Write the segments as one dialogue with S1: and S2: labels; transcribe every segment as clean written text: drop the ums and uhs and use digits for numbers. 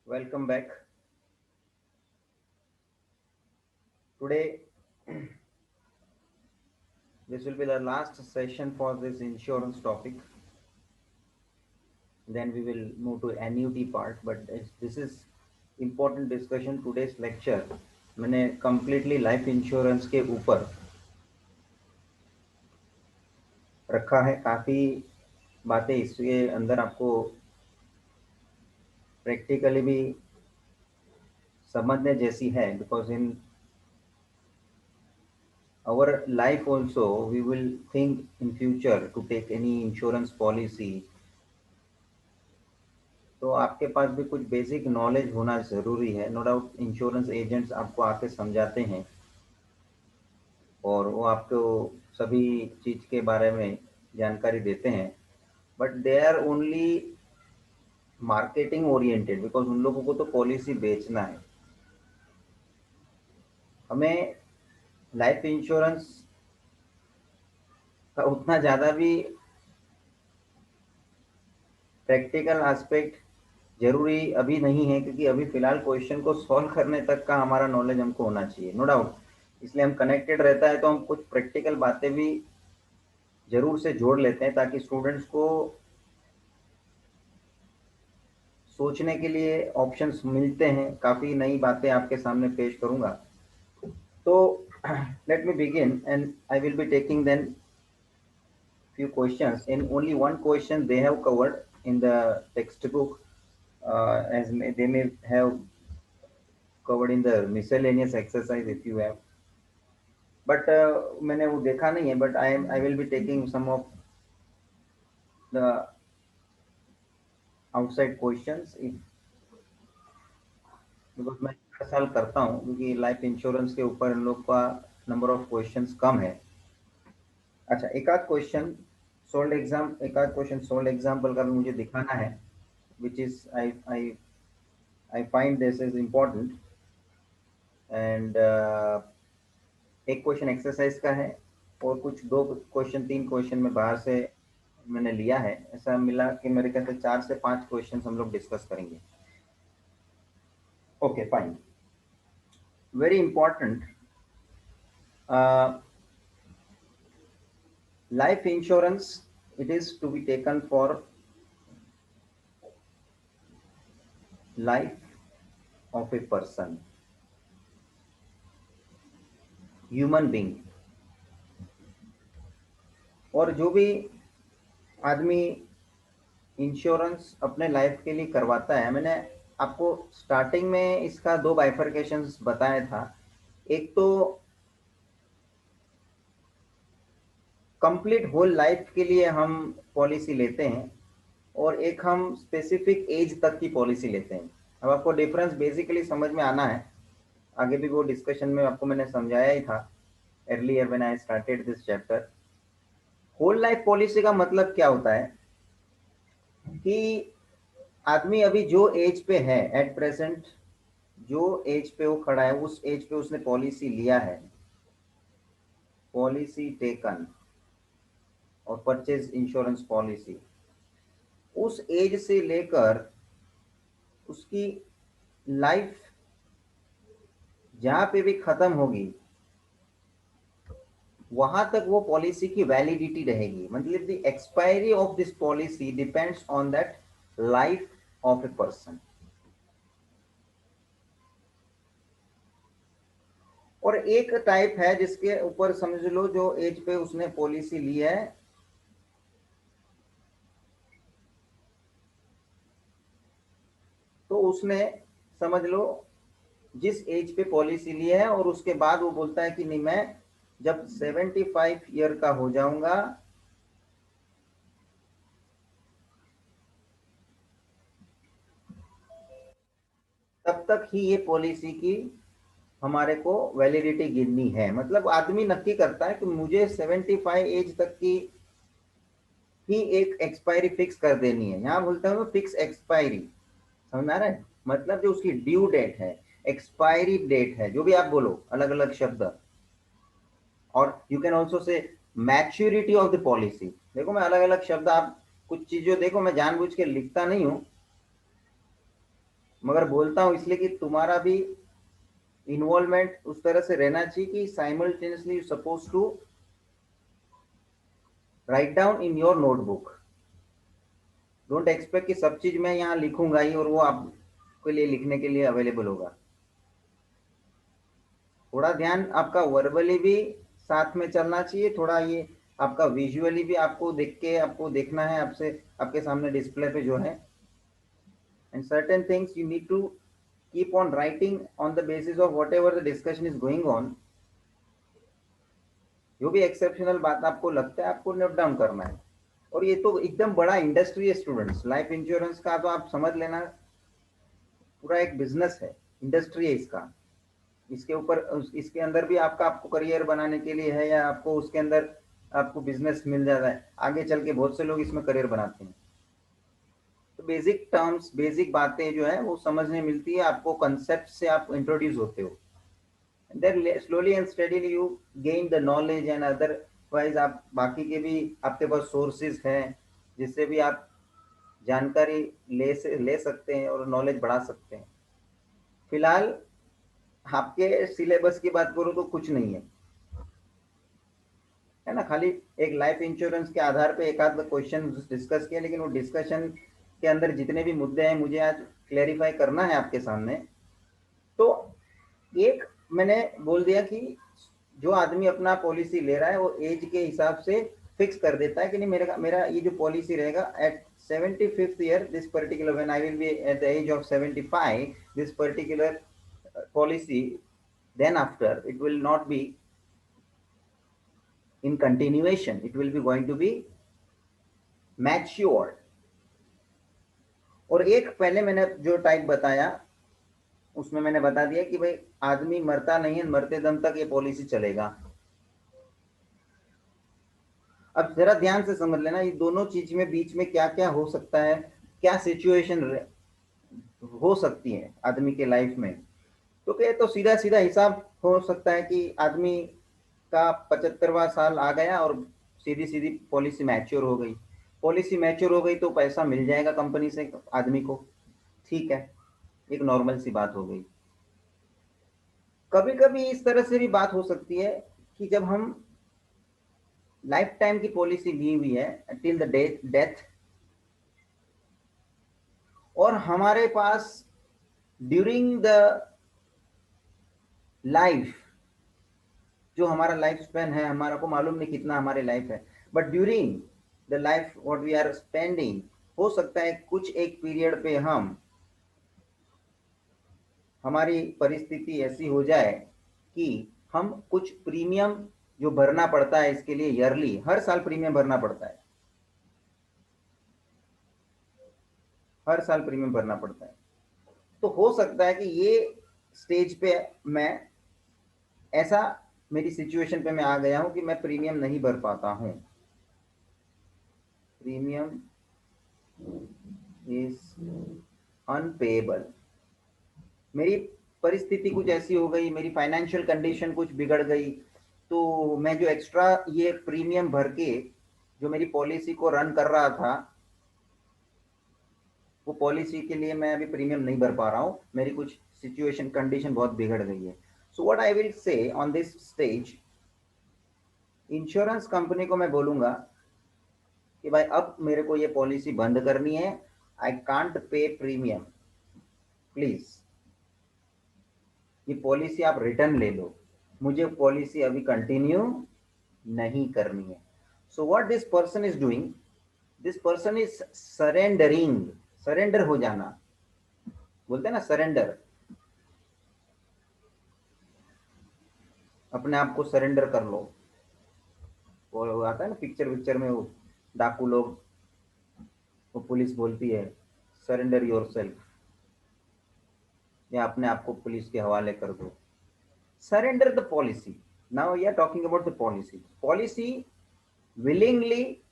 S1: Welcome back. Today, this will be the last session for this insurance topic. Then we will move to annuity part. But this is important discussion. Today's lecture मैंने completely life insurance के ऊपर रखा है. काफी बातें इसके अंदर आपको प्रैक्टिकली भी समझने जैसी है. Because in our life also we will think in future to take any insurance policy. तो आपके पास भी कुछ बेसिक नॉलेज होना ज़रूरी है. नो डाउट इंश्योरेंस एजेंट्स आपको आके समझाते हैं और वो आपको सभी चीज़ के बारे में जानकारी देते हैं, but they are only marketing oriented. Because उन लोगों को तो पॉलिसी बेचना है. हमें लाइफ इंश्योरेंस का उतना ज़्यादा भी प्रैक्टिकल एस्पेक्ट जरूरी अभी नहीं है, क्योंकि अभी फिलहाल क्वेश्चन को सॉल्व करने तक का हमारा नॉलेज हमको होना चाहिए. नो डाउट इसलिए हम कनेक्टेड रहता है तो हम कुछ प्रैक्टिकल बातें भी जरूर से जोड़ लेते हैं, ताकि स्टूडेंट्स को सोचने के लिए ऑप्शंस मिलते हैं. काफ़ी नई बातें आपके सामने पेश करूंगा. तो let me begin and I will be taking then few questions. In only one question they have covered in the textbook, they may have covered in the miscellaneous exercise if you have. But मैंने वो देखा नहीं है. But I will be taking some of the outside questions if, because मैं हर साल करता हूँ, क्योंकि लाइफ इंश्योरेंस के ऊपर इन लोग का नंबर ऑफ क्वेश्चंस कम है. अच्छा, एक आध क्वेश्चन सोल्ड एग्जाम्पल का भी मुझे दिखाना है, which is I find this is important. And एक क्वेश्चन एक्सरसाइज का है और कुछ दो क्वेश्चन, तीन क्वेश्चन में बाहर से मैंने लिया है. ऐसा मिला कि मेरे ख्याल से 4 से 5 क्वेश्चन हम लोग डिस्कस करेंगे. Okay fine. Very important. Life insurance, it is to be taken for life of a person, human being. और जो भी आदमी इंश्योरेंस अपने लाइफ के लिए करवाता है, मैंने आपको स्टार्टिंग में इसका 2 बाइफरकेशंस बताया था. एक तो कंप्लीट होल लाइफ के लिए हम पॉलिसी लेते हैं, और एक हम स्पेसिफिक एज तक की पॉलिसी लेते हैं. अब आपको डिफरेंस बेसिकली समझ में आना है. आगे भी वो डिस्कशन में आपको मैंने समझाया ही था earlier when I started this chapter. Whole life policy का मतलब क्या होता है कि आदमी अभी जो एज पे है, एट प्रेजेंट जो एज पे वो खड़ा है, उस एज पे उसने पॉलिसी लिया है, पॉलिसी टेकन और परचेज इंश्योरेंस पॉलिसी. उस एज से लेकर उसकी लाइफ जहां पे भी खत्म होगी, वहां तक वो पॉलिसी की वैलिडिटी रहेगी. मतलब the expiry of this policy depends on that life of a person. और एक टाइप है जिसके ऊपर समझ लो जो एज पे उसने पॉलिसी ली है, तो उसने समझ लो जिस एज पे पॉलिसी ली है और उसके बाद वो बोलता है कि नहीं, मैं जब 75 ईयर का हो जाऊंगा तब तक ही ये पॉलिसी की हमारे को वैलिडिटी गिननी है. मतलब आदमी नक्की करता है कि मुझे 75 एज तक की ही एक एक्सपायरी फिक्स कर देनी है. यहाँ बोलता हूँ फिक्स एक्सपायरी. समझ आ रहा है? मतलब जो उसकी ड्यू डेट है, एक्सपायरी डेट है, जो भी आप बोलो अलग अलग शब्द. और you can also say maturity of the policy. देखो मैं अलग अलग शब्द, आप कुछ चीजों देखो, मैं जानबूझ के लिखता नहीं हूँ, मगर बोलता हूँ इसलिए कि तुम्हारा भी इन्वॉल्वमेंट उस तरह से रहना चाहिए कि simultaneously you suppose to write down in your notebook. Don't expect कि सब चीज मैं यहाँ लिखूंगा ही और वो आपके लिए लिखने के लिए अवेलेबल होगा। थोड़ा ध्यान आपका वर्बली भी साथ में चलना चाहिए, थोड़ा ये आपका विजुअली भी आपको देख के आपको देखना है आपसे, आपके सामने डिस्प्ले पे जो है। And certain things you need to keep on writing on the basis of whatever the discussion is going on. जो भी एक्सेप्शनल बात आपको लगता है आपको नोट डाउन करना है। और ये तो एकदम बड़ा इंडस्ट्री है स्टूडेंट्स, लाइफ इंश्योरेंस का तो आप समझ लेना पूरा एक बिजनेस है, इंडस्ट्री है इसका। इसके ऊपर इसके अंदर भी आपका आपको करियर बनाने के लिए है या आपको उसके अंदर आपको बिजनेस मिल जाता है आगे चल के, बहुत से लोग इसमें करियर बनाते हैं। तो बेसिक टर्म्स बेसिक बातें जो है वो समझने मिलती है आपको, कंसेप्ट से आप इंट्रोड्यूस होते हो। then slowly and steadily you gain the knowledge and otherwise आप बाकी के भी आपके पास सोर्सेज हैं जिससे भी आप जानकारी ले सकते हैं और नॉलेज बढ़ा सकते हैं। फिलहाल आपके सिलेबस की बात करूँ तो कुछ नहीं है ना, खाली एक लाइफ इंश्योरेंस के आधार पे एक आध क्वेश्चन डिस्कस किया, लेकिन वो डिस्कशन के अंदर जितने भी मुद्दे हैं मुझे आज क्लेरिफाई करना है आपके सामने। तो एक मैंने बोल दिया कि जो आदमी अपना पॉलिसी ले रहा है वो एज के हिसाब से फिक्स कर देता है कि नहीं मेरा मेरा ये जो पॉलिसी रहेगा at 75th year this particular when I will be at the age of 75 this particular policy, then after it will not be in continuation, it will be going to be matured। और एक पहले मैंने जो type बताया उसमें मैंने बता दिया कि भाई आदमी मरता नहीं है, मरते दम तक ये पॉलिसी चलेगा। अब जरा ध्यान से समझ लेना ये दोनों चीज में बीच में क्या क्या हो सकता है, क्या सिचुएशन हो सकती है आदमी के लाइफ में। तो क्या तो सीधा सीधा हिसाब हो सकता है कि आदमी का 75वां साल आ गया और सीधी सीधी पॉलिसी मैच्योर हो गई। पॉलिसी मैच्योर हो गई तो पैसा मिल जाएगा कंपनी से आदमी को, ठीक है, एक नॉर्मल सी बात हो गई। कभी कभी इस तरह से भी बात हो सकती है कि जब हम लाइफ टाइम की पॉलिसी ली हुई है टिल द डेथ और हमारे पास ड्यूरिंग द लाइफ जो हमारा लाइफ स्पेन है, हमारा को मालूम नहीं कितना हमारे लाइफ है, but during the life what we are spending हो सकता है कुछ एक पीरियड पे हम हमारी परिस्थिति ऐसी हो जाए कि हम कुछ प्रीमियम जो भरना पड़ता है इसके लिए ईयरली हर साल प्रीमियम भरना पड़ता है, हर साल प्रीमियम भरना पड़ता है। तो हो सकता है कि ये स्टेज पे मैं ऐसा मेरी सिचुएशन पे मैं आ गया हूं कि मैं प्रीमियम नहीं भर पाता हूं, प्रीमियम इज अनपेएबल। मेरी परिस्थिति कुछ ऐसी हो गई, मेरी फाइनेंशियल कंडीशन कुछ बिगड़ गई, तो मैं जो एक्स्ट्रा ये प्रीमियम भर के जो मेरी पॉलिसी को रन कर रहा था वो पॉलिसी के लिए मैं अभी प्रीमियम नहीं भर पा रहा हूँ, मेरी कुछ सिचुएशन कंडीशन बहुत बिगड़ गई है। So what I will say on this stage, insurance company को मैं बोलूंगा कि भाई अब मेरे को ये पॉलिसी बंद करनी है, I can't pay premium, please ये पॉलिसी आप रिटर्न ले लो, मुझे पॉलिसी अभी कंटिन्यू नहीं करनी है। So what this person is doing, this person is surrendering, surrender हो जाना बोलते हैं ना, सरेंडर, अपने आप को सरेंडर कर लो। वो आता है ना पिक्चर पिक्चर में वो डाकू लोग, वो पुलिस बोलती है सरेंडर योरसेल्फ, या अपने आप को पुलिस के हवाले कर दो, surrender the policy। Now we are talking about the policy, policy willingly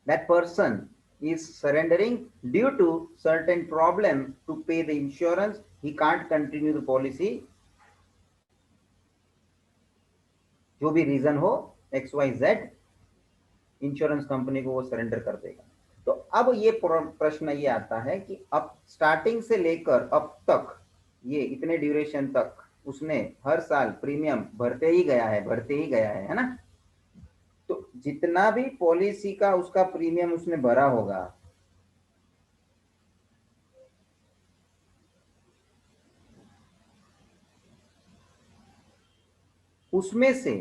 S1: that person is surrendering due to certain problem to pay the insurance, he can't continue the policy, जो भी रीजन हो XYZ, insurance company को वो surrender कर देगा। तो अब ये प्रश्न ये आता है कि अब स्टार्टिंग से लेकर अब तक, ये इतने ड्यूरेशन तक उसने हर साल प्रीमियम भरते ही गया है ना। तो जितना भी पॉलिसी का उसका प्रीमियम उसने भरा होगा, उसमें से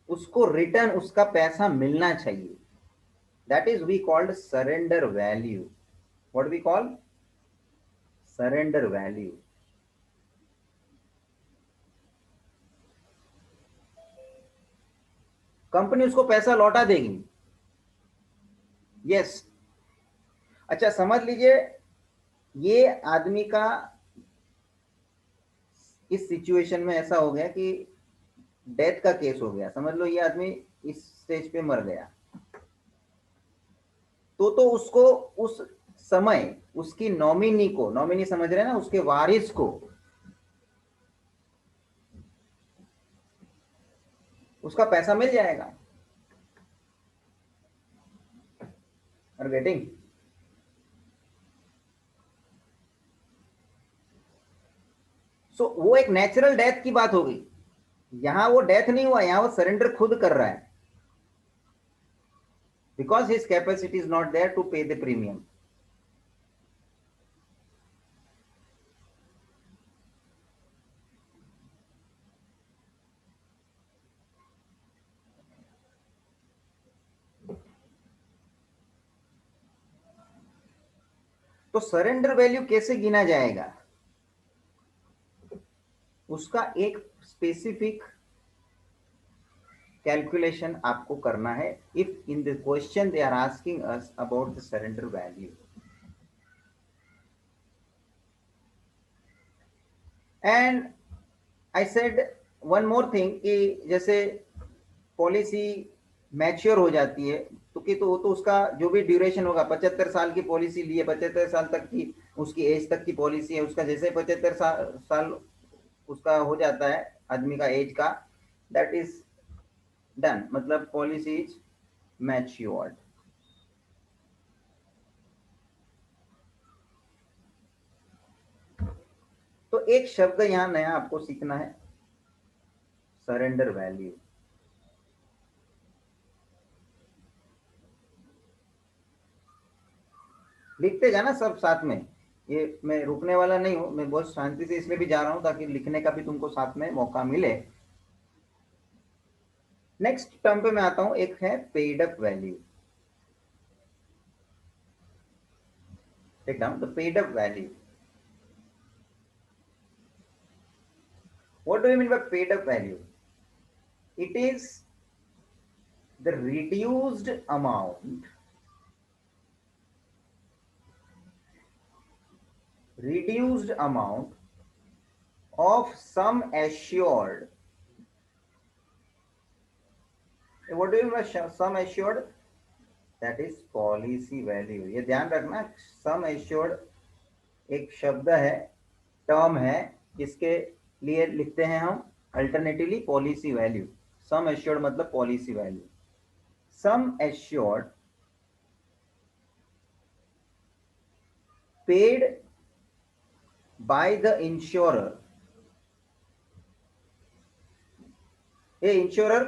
S1: उसको रिटर्न उसका पैसा मिलना चाहिए। That is we called surrender value. What we call? Surrender value. Company उसको पैसा लौटा देगी। यस। अच्छा समझ लीजिए, ये आदमी का इस सिचुएशन में ऐसा हो गया कि डेथ का केस हो गया, समझ लो ये आदमी इस स्टेज पे मर गया, तो उसको उस समय उसकी नॉमिनी को, नॉमिनी समझ रहे हैं ना, उसके वारिस को उसका पैसा मिल जाएगा। Are getting? सो वो एक नेचुरल डेथ की बात हो गई। यहां वो डेथ नहीं हुआ, यहां वो सरेंडर खुद कर रहा है, because his capacity is not there to pay the premium. तो सरेंडर वैल्यू कैसे गिना जाएगा? उसका एक स्पेसिफिक कैलकुलेशन आपको करना है। If in the question they are asking us about the surrender value, and I said one more thing कि जैसे पॉलिसी मैच्योर हो जाती है तो कि तो वो तो उसका जो भी ड्यूरेशन होगा, 75 साल की पॉलिसी ली है, 75 साल तक की उसकी एज तक की पॉलिसी है, उसका जैसे 75 साल उसका हो जाता है आदमी का एज का, दैट इज डन, मतलब पॉलिसी इज मैच्योर्ड। तो एक शब्द यहां नया आपको सीखना है, सरेंडर वैल्यू। लिखते जाना सब साथ में, ये मैं रुकने वाला नहीं हूं, मैं बहुत शांति से इसलिए भी जा रहा हूं ताकि लिखने का भी तुमको साथ में मौका मिले। नेक्स्ट टर्म पे मैं आता हूं, एक है paid up value. Take down the paid up value. What do you mean by paid up value? It is the reduced amount of sum assured. What do you mean by sum assured? That is policy value. ये ध्यान रखना, sum assured एक शब्द है, term है, इसके लिए लिखते हैं हम alternatively policy value. Sum assured मतलब policy value. Sum assured paid by the insurer. A insurer,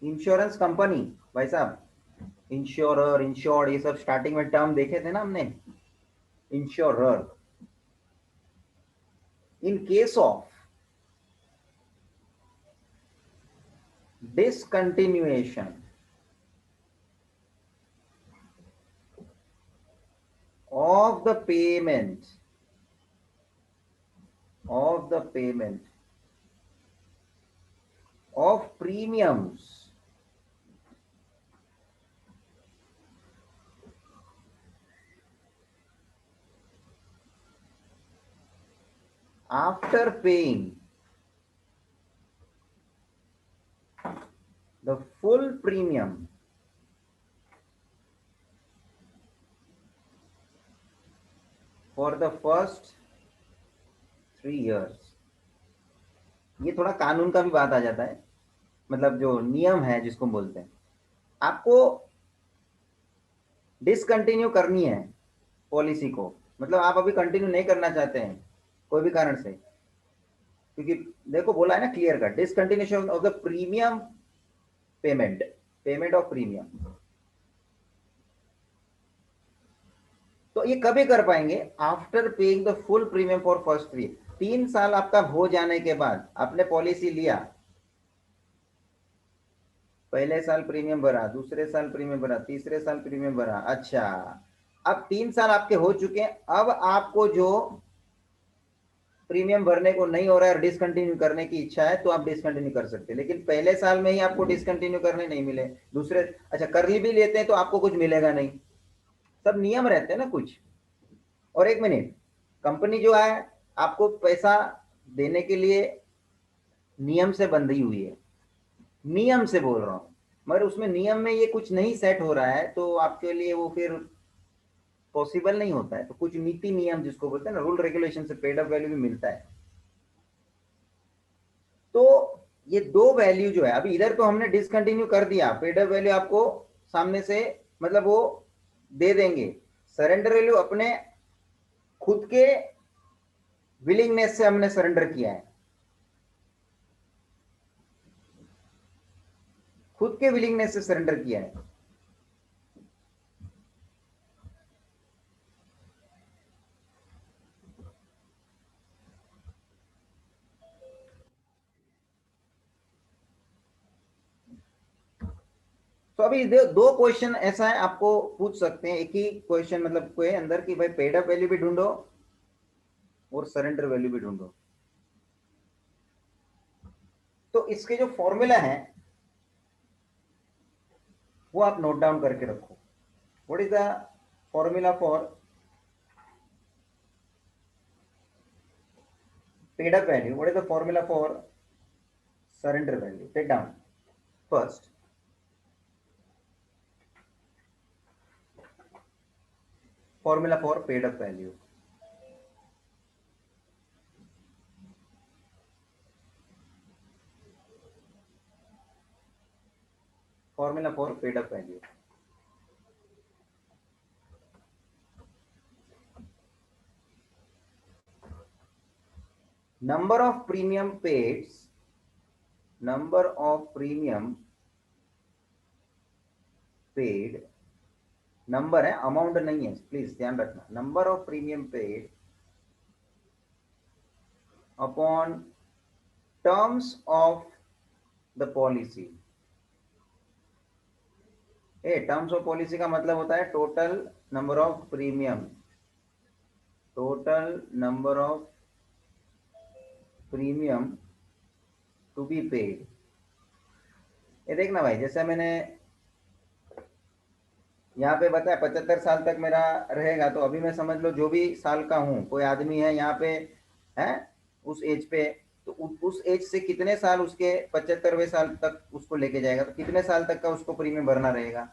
S1: insurance company, भाई साहब, इंश्योरर, इंश्योर्ड, ये सब स्टार्टिंग में टर्म देखे थे ना हमने। Insurer, in case of discontinuation of the payment of premiums after paying the full premium for the first 3 years। ये थोड़ा कानून का भी बात आ जाता है, मतलब जो नियम है जिसको बोलते हैं, आपको डिसकंटिन्यू करनी है पॉलिसी को, मतलब आप अभी कंटिन्यू नहीं करना चाहते हैं कोई भी कारण से, क्योंकि देखो बोला है ना clear cut, discontinuation of the premium payment, payment of premium. तो ये कभी कर पाएंगे? After paying the full premium for first 3 साल आपका हो जाने के बाद, आपने पॉलिसी लिया, पहले साल प्रीमियम भरा, दूसरे साल प्रीमियम भरा, तीसरे साल प्रीमियम भरा, अच्छा अब 3 साल आपके हो चुके हैं, अब आपको जो प्रीमियम भरने को नहीं हो रहा है और डिसकंटिन्यू करने की इच्छा है तो आप डिसकंटिन्यू कर सकते हैं, लेकिन पहले साल में ही आपको डिसकंटिन्यू करने नहीं मिले, दूसरे, अच्छा कर भी लेते हैं तो आपको कुछ मिलेगा नहीं, सब नियम रहते हैं ना कुछ। और एक मिनट, कंपनी जो है आपको पैसा देने के लिए नियम से बंधी हुई है, नियम से बोल रहा हूं, मगर उसमें नियम में ये कुछ नहीं सेट हो रहा है तो आपके लिए वो फिर पॉसिबल नहीं होता है, तो कुछ नीति नियम जिसको बोलते हैं ना, रूल रेगुलेशन से पेड अप वैल्यू भी मिलता है। तो ये दो वैल्यू जो है, अभी इधर तो हमने डिसकंटिन्यू कर दिया, पेड अप वैल्यू आपको सामने से मतलब वो दे देंगे, सरेंडर वैल्यू अपने खुद के विलिंगनेस से हमने सरेंडर किया है, खुद के विलिंगनेस से सरेंडर किया है। तो अभी दो क्वेश्चन ऐसा है आपको पूछ सकते हैं, एक ही क्वेश्चन मतलब कोई अंदर की, भाई पेड अप वैल्यू भी ढूंढो और सरेंडर वैल्यू भी ढूंढो। तो इसके जो फॉर्मूला है वो आप नोट डाउन करके रखो। What is the formula for paid up value, what is the formula for surrender value? Take down first, formula for paid up value, formula for paid up value, number of premium paid, number of premium paid, number है amount नहीं है, please ध्यान रखना, number of premium paid upon terms of the policy. A terms of policy का मतलब होता है total number of premium, total number of premium to be paid. ये देखना भाई, जैसे मैंने यहाँ पे बताया 75 साल तक मेरा रहेगा, तो अभी मैं समझ लो जो भी साल का हूँ, कोई आदमी है यहाँ पे है उस एज पे, तो उस एज से कितने साल उसके 75वें साल तक उसको लेके जाएगा, तो कितने साल तक का उसको प्रीमियम भरना रहेगा,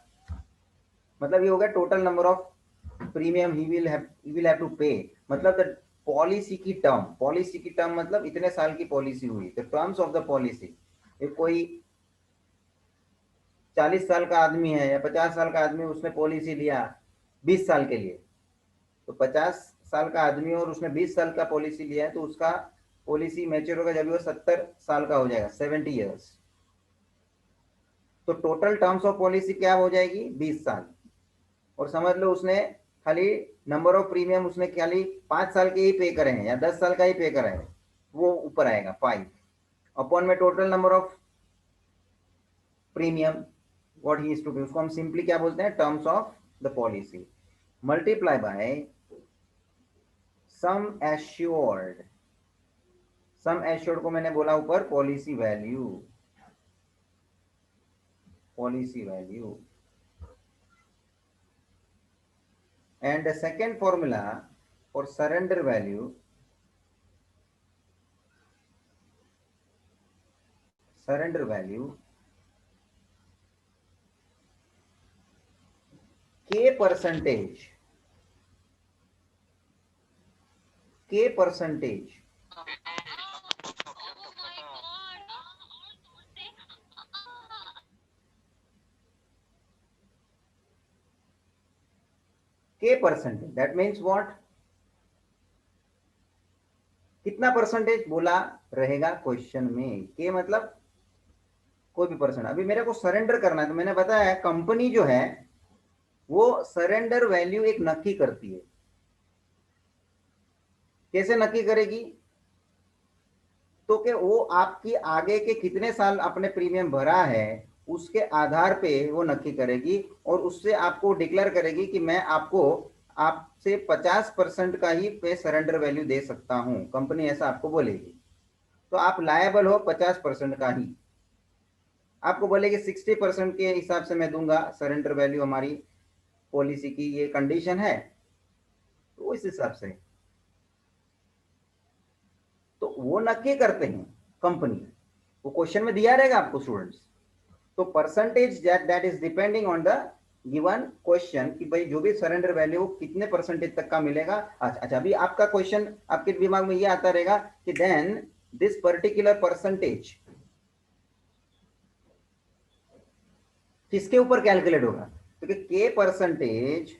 S1: मतलब ये हो गया total number of premium he will have to pay, मतलब द पॉलिसी की टर्म, पॉलिसी की टर्म मतलब इतने साल की पॉलिसी हुई, तो टर्म्स ऑफ द पॉलिसी। ये कोई 40 साल का आदमी है या 50 साल का आदमी, उसने पॉलिसी लिया 20 साल के लिए, तो 50 साल का आदमी और उसने 20 साल का पॉलिसी लिया है, तो उसका पॉलिसी मैच्योर होगा जब वो 70 साल का हो जाएगा, 70 ईयर्स, तो टोटल टर्म्स ऑफ पॉलिसी क्या हो जाएगी, 20 साल। और समझ लो उसने खाली नंबर ऑफ प्रीमियम उसने खाली 5 साल के ही पे करे हैं या 10 साल का ही पे करा है, वो ऊपर आएगा 5 अपॉन में total number of premium what he is to be, उसको हम सिंपली क्या बोलते हैं, terms of the policy, multiply by sum assured, sum assured को मैंने बोला ऊपर policy value, policy value, and the second formula for surrender value, surrender value k percentage, k percentage के परसेंटेज, दैट मीन्स व्हाट, कितना percentage बोला रहेगा question में, के मतलब कोई भी परसेंट। अभी मेरे को सरेंडर करना है, तो मैंने बताया कंपनी जो है वो सरेंडर वैल्यू एक नक्की करती है। कैसे नक्की करेगी, तो कि वो आपकी आगे के कितने साल अपने प्रीमियम भरा है उसके आधार पे वो नक्की करेगी, और उससे आपको डिक्लेयर करेगी कि मैं आपको आपसे 50% का ही पे सरेंडर वैल्यू दे सकता हूं, कंपनी ऐसा आपको बोलेगी। तो आप लायबल हो 50% का ही, आपको बोलेगी 60% के हिसाब से मैं दूंगा सरेंडर वैल्यू, हमारी पॉलिसी की ये कंडीशन है, तो इस हिसाब से तो वो नक्की करते हैं कंपनी, वो क्वेश्चन में दिया रहेगा आपको स्टूडेंट्स। तो percentage that is depending on the given question कि भाई जो भी सरेंडर वैल्यू कितने परसेंटेज तक का मिलेगा। अच्छा, अभी आपका क्वेश्चन आपके दिमाग में ये आता रहेगा कि देन दिस पर्टिकुलर परसेंटेज किसके ऊपर कैलकुलेट होगा, क्योंकि के percentage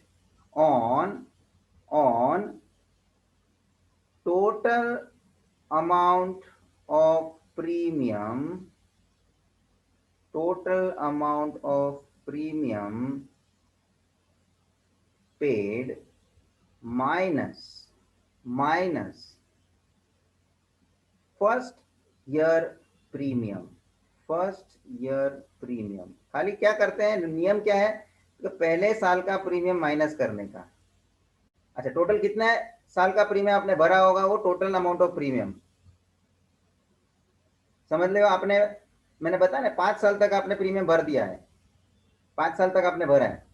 S1: on on total amount of premium, total amount of premium paid minus first year premium, first year premium. खाली क्या करते हैं, नियम क्या है, तो पहले साल का प्रीमियम माइनस करने का। अच्छा, टोटल कितना है साल का प्रीमियम आपने भरा होगा, वो टोटल अमाउंट ऑफ प्रीमियम समझ लो आपने, मैंने बताया ना 5 साल तक आपने प्रीमियम भर दिया है, 5 साल तक आपने भरा है,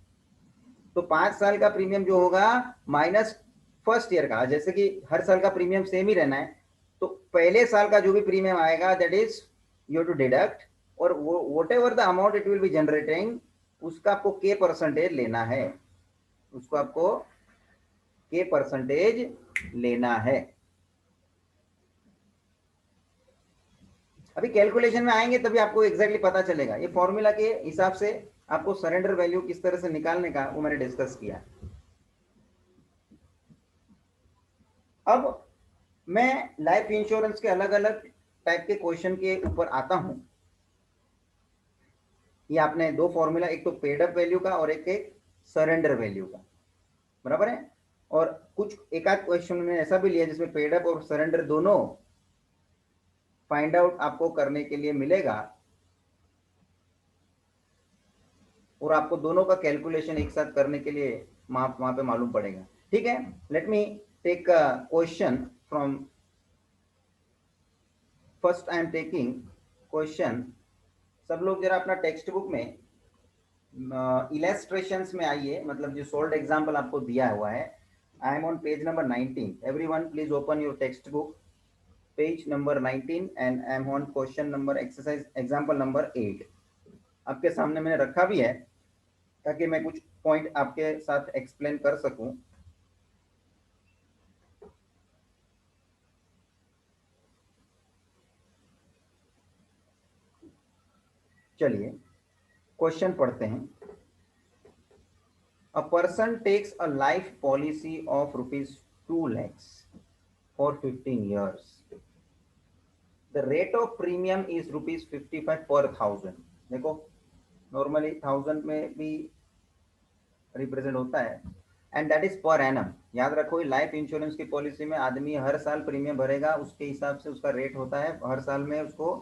S1: तो 5 साल का प्रीमियम जो होगा माइनस फर्स्ट ईयर का, जैसे कि हर साल का प्रीमियम सेम ही रहना है, तो पहले साल का जो भी प्रीमियम आएगा that is you to deduct, और वो whatever the amount it will be generating, उसका आपको के परसेंटेज लेना है, उसको आपको के परसेंटेज लेना है। अभी कैलकुलेशन में आएंगे तभी आपको एग्जैक्टली पता चलेगा, ये फॉर्मूला के हिसाब से आपको सरेंडर वैल्यू किस तरह से निकालने का वो मैंने डिस्कस किया। अब मैं लाइफ इंश्योरेंस के अलग अलग टाइप के क्वेश्चन के ऊपर आता हूं। ये आपने दो फॉर्मूला, एक तो पेड अप वैल्यू का और एक सरेंडर वैल्यू का, बराबर है। और कुछ एक आध क्वेश्चन में ऐसा भी लिया जिसमें पेड अप और सरेंडर दोनों फाइंड आउट आपको करने के लिए मिलेगा, और आपको दोनों का कैलकुलेशन एक साथ करने के लिए वहां पे मालूम पड़ेगा। ठीक है, let me take question from first, I am taking question. सब लोग जरा अपना टेक्स्ट बुक में इलेस्ट्रेशंस में आइए, मतलब जो सोल्ड एग्जांपल आपको दिया हुआ है। I am on page number 19, everyone please open your text book, page number 19, and I am on question number exercise example number 8। आपके सामने मैंने रखा भी है ताकि मैं कुछ पॉइंट आपके साथ एक्सप्लेन कर सकूं। चलिए क्वेश्चन पढ़ते हैं। A person takes a life policy of rupees 2 lakhs for 15 years. The rate of premium is rupees 55 per thousand. देखो नॉर्मली थाउजेंड में भी रिप्रेजेंट होता है, and that is per annum. याद रखो लाइफ इंश्योरेंस की पॉलिसी में आदमी हर साल प्रीमियम भरेगा, उसके हिसाब से उसका रेट होता है, हर साल में उसको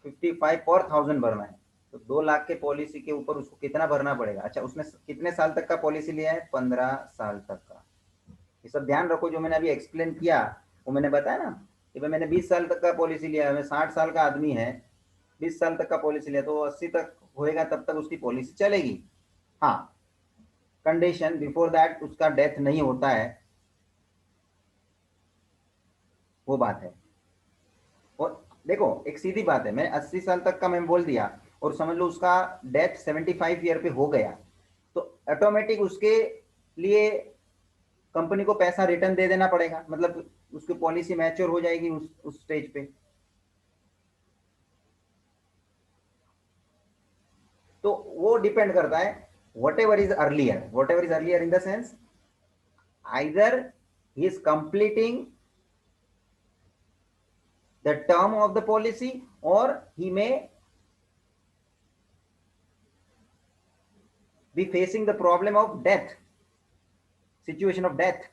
S1: 55 पर थाउजेंड भरना है। तो 2 लाख के पॉलिसी के ऊपर उसको कितना भरना पड़ेगा। अच्छा, उसने कितने साल तक का पॉलिसी लिया है, 15 साल तक का। ये सब ध्यान रखो, जो मैंने अभी एक्सप्लेन किया वो मैंने बताया ना कि भाई मैंने 20 साल तक का पॉलिसी लिया है, मैं 60 साल का आदमी है, 20 साल तक का पॉलिसी लिया, तो 80 तक होएगा तब तक उसकी पॉलिसी चलेगी। हाँ, कंडीशन बिफोर दैट उसका डेथ नहीं होता है, वो बात है। और देखो एक सीधी बात है, मैं 80 साल तक का मैं बोल दिया और समझ लो उसका डेथ 75 ईयर पे हो गया, तो ऑटोमेटिक उसके लिए कंपनी को पैसा रिटर्न दे देना पड़ेगा, मतलब उसकी पॉलिसी मैच्योर हो जाएगी उस स्टेज पे। तो वो डिपेंड करता है whatever is earlier in the sense, either he is completing the term of the policy or he may be facing the problem of death, situation of death,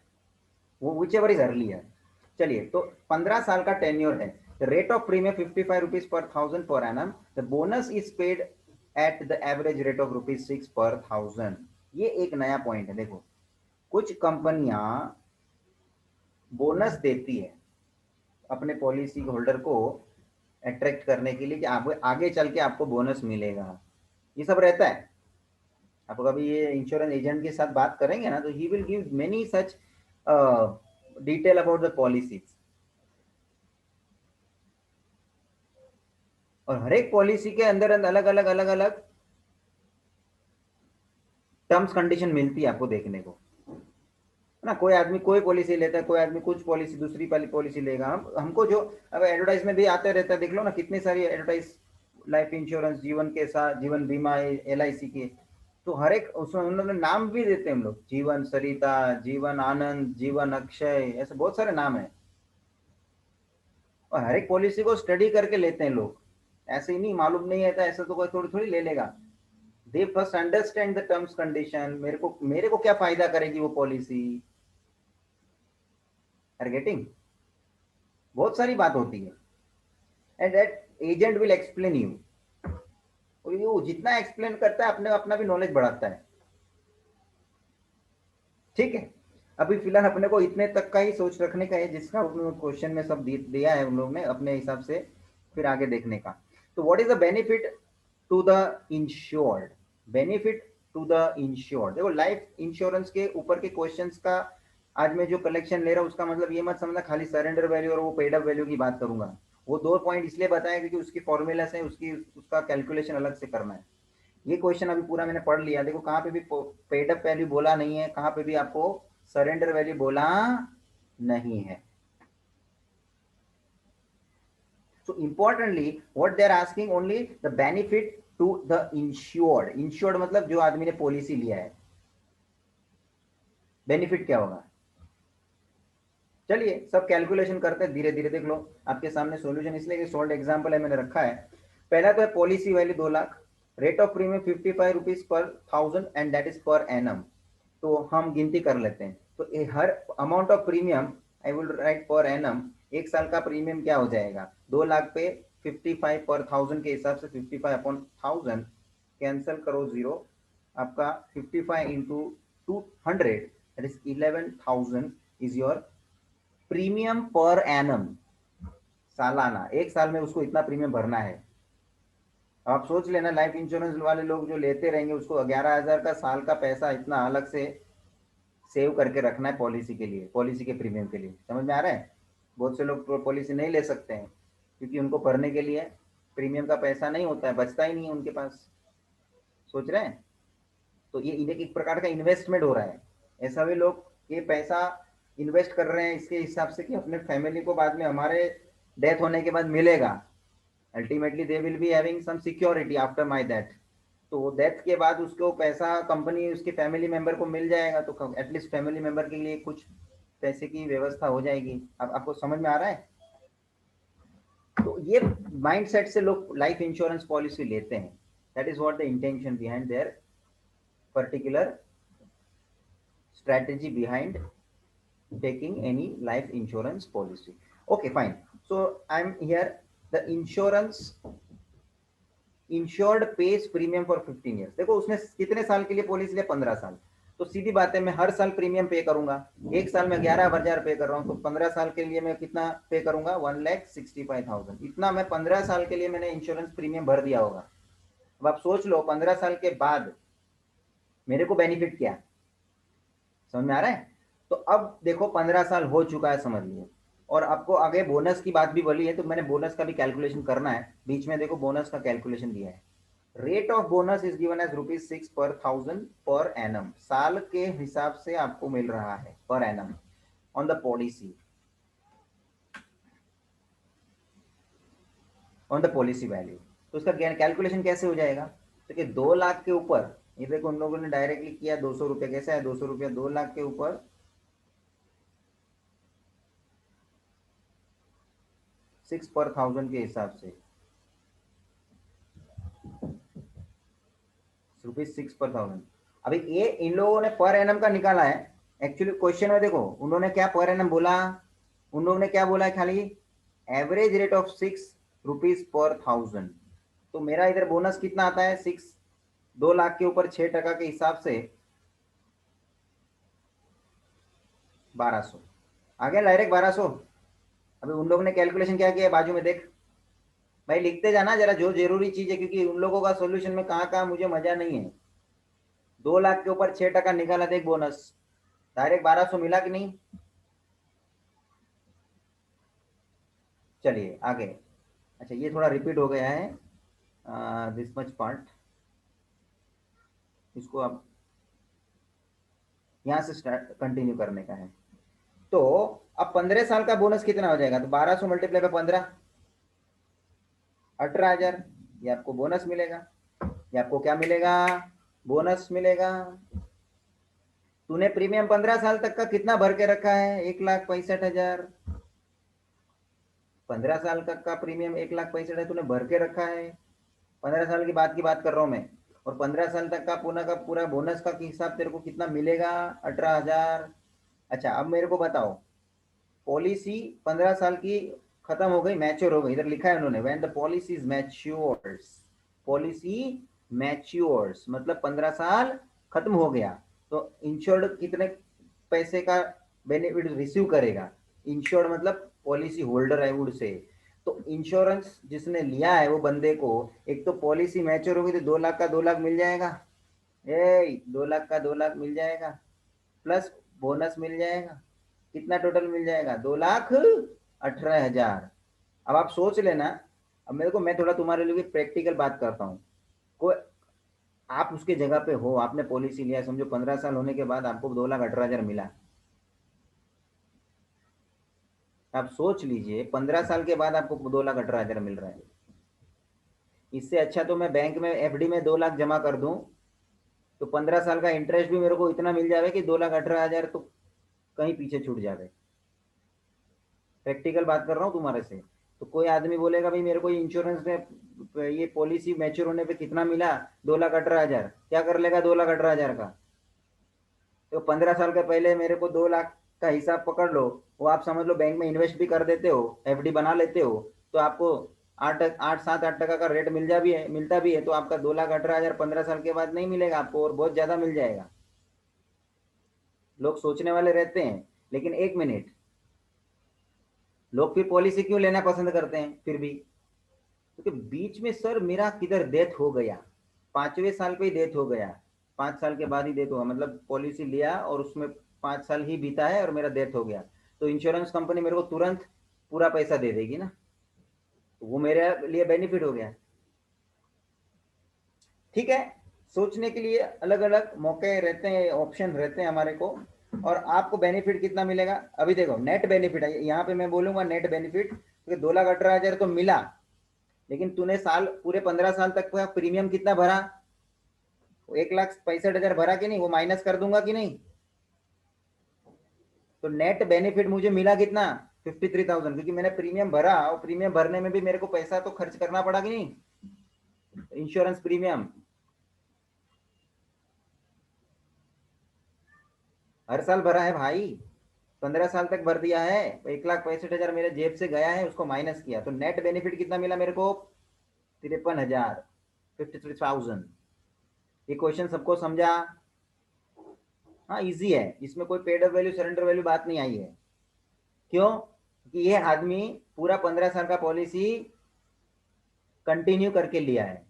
S1: वो which ever is earlier. चलिए, तो 15 साल का tenure है। The rate of premium 55 rupees per 1000 per annum. The bonus is paid at the average rate of ₹6 per 1000। ये एक नया point है। देखो, कुछ कंपनियां बोनस देती है अपने पॉलिसी होल्डर को अट्रैक्ट करने के लिए कि आगे चल के आपको बोनस मिलेगा, ये सब रहता है। आप कभी ये इंश्योरेंस एजेंट के साथ बात करेंगे ना, तो he will give many such detail about the policies. और हर एक पॉलिसी के अंदर अलग अलग टर्म्स कंडीशन मिलती है आपको देखने को, है ना। कोई आदमी कोई पॉलिसी लेता है, कोई आदमी कुछ पॉलिसी, दूसरी वाली पॉलिसी लेगा। हमको जो अब एडवर्टाइज में भी आते रहता है, देख लो ना, कितनी सारी एडवर्टाइज लाइफ इंश्योरेंस, जीवन के साथ, जीवन बीमा, LIC के, तो हर एक उसमें उन्होंने नाम भी देते हैं हम लोग, जीवन सरिता, जीवन आनंद, जीवन अक्षय, ऐसे बहुत सारे नाम है। और हर एक पॉलिसी को स्टडी करके लेते हैं लोग, ऐसे ही नहीं, मालूम नहीं है तो ऐसा तो कोई थोड़ी थोड़ी ले लेगा। They first understand the terms condition, मेरे को क्या फायदा करेगी वो पॉलिसी, आर गेटिंग। बहुत सारी बात होती है, and that agent will explain you. वो जितना एक्सप्लेन करता है अपने अपना भी नॉलेज बढ़ाता है। ठीक है, अभी फिलहाल अपने को इतने तक का ही सोच रखने का है, जिसका क्वेश्चन में सब दिया है उन लोग ने अपने हिसाब से, फिर आगे देखने का। तो what is the benefit to the insured? Benefit to the insured, देखो लाइफ इंश्योरेंस के ऊपर के क्वेश्चंस का आज मैं जो कलेक्शन ले रहा हूँ, उसका मतलब ये मत समझना खाली सरेंडर वैल्यू और वो पेड अप वैल्यू की बात करूंगा। वो 2 पॉइंट इसलिए बताया क्योंकि उसकी फॉर्मूला से उसका कैलकुलेशन अलग से करना है। ये क्वेश्चन अभी पूरा मैंने पढ़ लिया। देखो, कहाँ पे भी पेड अप वैल्यू बोला नहीं है, कहाँ पे भी आपको सरेंडर वैल्यू बोला नहीं है। So importantly, what they are asking only the benefit to the insured. Insured मतलब जो आदमी ने पॉलिसी लिया है, बेनिफिट क्या होगा। चलिए सब कैलकुलेशन करते हैं धीरे धीरे। देख लो आपके सामने सॉल्यूशन, इसलिए कि सॉल्व एग्जांपल है मैंने रखा है। पहला तो है policy value 2 lakh, rate of premium 55 rupees per 1000 and that is per annum. तो हम गिनती कर लेते हैं। तो हर amount of premium I will write per annum. एक साल का प्रीमियम क्या हो जाएगा, 2 लाख पे 55 पर 1000 के हिसाब से 55 अपॉन 1000, कैंसिल करो जीरो, आपका 55 into 200 that is 11,000 is your premium per annum, सालाना। एक साल में उसको इतना प्रीमियम भरना है। आप सोच लेना, लाइफ इंश्योरेंस वाले लोग जो लेते रहेंगे उसको 11,000 का साल का पैसा इतना अलग से सेव करके रखना है पॉलिसी के लिए, पॉलिसी के प्रीमियम के लिए। समझ में आ रहा है। बहुत से लोग पॉलिसी नहीं ले सकते हैं क्योंकि उनको भरने के लिए प्रीमियम का पैसा नहीं होता है, बचता ही नहीं है उनके पास। सोच रहे हैं, तो ये एक प्रकार का इन्वेस्टमेंट हो रहा है। ऐसा भी लोग ये पैसा इन्वेस्ट कर रहे हैं इसके हिसाब से कि अपने फैमिली को बाद में हमारे डेथ होने के बाद मिलेगा। Ultimately they will be having some security after my death. तो डेथ के बाद उसको पैसा कंपनी उसके फैमिली मेंबर को मिल जाएगा, तो एटलीस्ट फैमिली मेंबर के लिए कुछ पैसे की व्यवस्था हो जाएगी। अब आपको समझ में आ रहा है। तो ये माइंडसेट से लोग लाइफ इंश्योरेंस पॉलिसी लेते हैं। That is what the intention behind there particular strategy behind taking any life insurance policy. Okay, fine. So I'm here. The insurance insured pays premium for 15 years. देखो उसने कितने साल के लिए पॉलिसी लिया, 15 साल। तो सीधी बात है, मैं हर साल प्रीमियम पे करूंगा। एक साल में 11,000 पे कर रहा हूँ, तो 15 साल के लिए मैं कितना पे करूंगा, 1,65,000। इतना मैं 15 साल के लिए मैंने इंश्योरेंस प्रीमियम भर दिया होगा। अब आप सोच लो 15 साल के बाद मेरे को बेनिफिट क्या, समझ में आ रहा है। तो अब देखो 15 साल हो चुका है, समझ लिए। और आपको आगे बोनस की बात भी बोली है, तो मैंने बोनस का भी कैलकुलेशन करना है। बीच में देखो बोनस का कैलकुलेशन दिया है। Rate of bonus is given as ₹6 per 1000 per annum. साल के हिसाब से आपको मिल रहा है per annum on the policy, on the policy value. तो उसका कैलकुलेशन कैसे हो जाएगा, तो कि 2 लाख के ऊपर ये देखो उन लोगों ने डायरेक्टली किया 200 रुपये, कैसा है 200 रुपया 2 लाख के ऊपर 6 पर 1000 के हिसाब से, ₹6 पर 1000। अभी ये इन लोगों ने पर एनम का निकाला है। एक्चुअली क्वेश्चन में देखो उन्होंने क्या पर एनम बोला, उन लोगों ने क्या बोला है, खाली एवरेज रेट ऑफ ₹6 पर 1000। तो मेरा इधर बोनस कितना आता है, 2 लाख के ऊपर 6% के हिसाब से 1200 आ गया, डायरेक्ट 1200। अभी उन लोगों ने कैलकुलेशन क्या किया है बाजू में देख, भाई लिखते जाना जरा जो जरूरी चीज है, क्योंकि उन लोगों का सोल्यूशन में कहाँ कहाँ मुझे मजा नहीं है। 2 लाख के ऊपर 6% निकाला देख बोनस, डायरेक्ट 1200 मिला कि नहीं। चलिए आगे। अच्छा ये थोड़ा रिपीट हो गया है, दिस मच पार्ट, इसको आप यहाँ से स्टार्ट कंटिन्यू करने का है। तो अब 15 साल का बोनस कितना हो जाएगा, तो 1200 मल्टीप्लाई बाय 15, 18,000। ये आपको बोनस मिलेगा, ये आपको क्या मिलेगा, बोनस मिलेगा। तूने प्रीमियम 15 साल तक का कितना भर के रखा है, 1,65,000। 15 साल तक का प्रीमियम 1,65,000 है, तूने भर के रखा है। 15 साल की बात कर रहा हूं मैं। और 15 साल तक का पूरा बोनस का हिसाब तेरे को कितना मिलेगा, 18,000। अच्छा अब मेरे को बताओ, पॉलिसी 15 साल की खत्म हो गई, मैच्योर हो गई, इधर लिखा है उन्होंने when the policy is matures, policy matures मतलब 15 साल खत्म हो गया, तो इंश्योर्ड कितने पैसे का बेनिफिट रिसीव करेगा। इंश्योर्ड मतलब पॉलिसी होल्डर है वुड से, तो इंश्योरेंस जिसने लिया है वो बंदे को, एक तो पॉलिसी मैच्योर होगी तो 2 लाख का 2 लाख मिल जाएगा, 2 लाख का 2 लाख मिल जाएगा, प्लस बोनस मिल जाएगा। कितना टोटल मिल जाएगा, 2,18,000। अब आप सोच लेना, अब मेरे को मैं थोड़ा तुम्हारे लिए प्रैक्टिकल बात करता हूँ। कोई आप उसके जगह पे हो, आपने पॉलिसी लिया, समझो 15 साल होने के बाद आपको 2,18,000 मिला। आप सोच लीजिए 15 साल के बाद आपको 2,18,000 मिल रहा है। इससे अच्छा तो मैं बैंक में एफडी में 2 लाख जमा कर दूं, तो 15 साल का इंटरेस्ट भी मेरे को इतना मिल जाए कि 2,18,000 तो कहीं पीछे छूट जाए। प्रैक्टिकल बात कर रहा हूँ तुम्हारे से। तो कोई आदमी बोलेगा भाई मेरे को इंश्योरेंस में ये पॉलिसी मैच्योर होने पे कितना मिला, 2,18,000, क्या कर लेगा 2,18,000 का। तो 15 साल के पहले मेरे को 2 लाख का हिसाब पकड़ लो, वो आप समझ लो बैंक में इन्वेस्ट भी कर देते हो, एफडी बना लेते हो, तो आपको 8 7 8 टका का रेट मिल जा भी है, मिलता भी है, तो आपका 2,18,000 15 साल के बाद नहीं मिलेगा आपको, और बहुत ज्यादा मिल जाएगा। लोग सोचने वाले रहते हैं, लेकिन एक मिनट, लोग फिर पॉलिसी क्यों लेना पसंद करते हैं फिर भी, क्योंकि बीच में सर मेरा किधर डेथ हो गया, 5वें साल पे ही डेथ हो गया, 5 साल के बाद ही डेथ होगा, मतलब पॉलिसी लिया और उसमें 5 साल ही बीता है और मेरा डेथ हो गया, तो इंश्योरेंस कंपनी मेरे को तुरंत पूरा पैसा दे देगी ना, तो वो मेरे लिए बेनिफिट हो गया। ठीक है, सोचने के लिए अलग अलग मौके रहते हैं, ऑप्शन रहते हैं हमारे को। और आपको बेनिफिट कितना मिलेगा, अभी देखो नेट बेनिफिट है, यहाँ पे मैं बोलूंगा नेट बेनिफिट, क्योंकि 2,18,000 तो मिला, लेकिन तूने साल पूरे 15 साल तक का प्रीमियम कितना भरा, 1,65,000 भरा कि नहीं, वो माइनस कर दूंगा कि नहीं। तो नेट बेनिफिट मुझे मिला कितना, 53,000, क्योंकि मैंने प्रीमियम भरा, और प्रीमियम भरने में भी मेरे को पैसा तो खर्च करना पड़ा कि नहीं, इंश्योरेंस प्रीमियम हर साल भरा है भाई, 15 साल तक भर दिया है, 1,65,000 मेरे जेब से गया है, उसको माइनस किया, तो नेट बेनिफिट कितना मिला मेरे को, 53,000, 53,000। ये क्वेश्चन सबको समझा। हाँ इजी है, इसमें कोई पेड वैल्यू सरेंडर वैल्यू बात नहीं आई है। क्यों, कि ये आदमी पूरा 15 साल का पॉलिसी कंटिन्यू करके लिया है,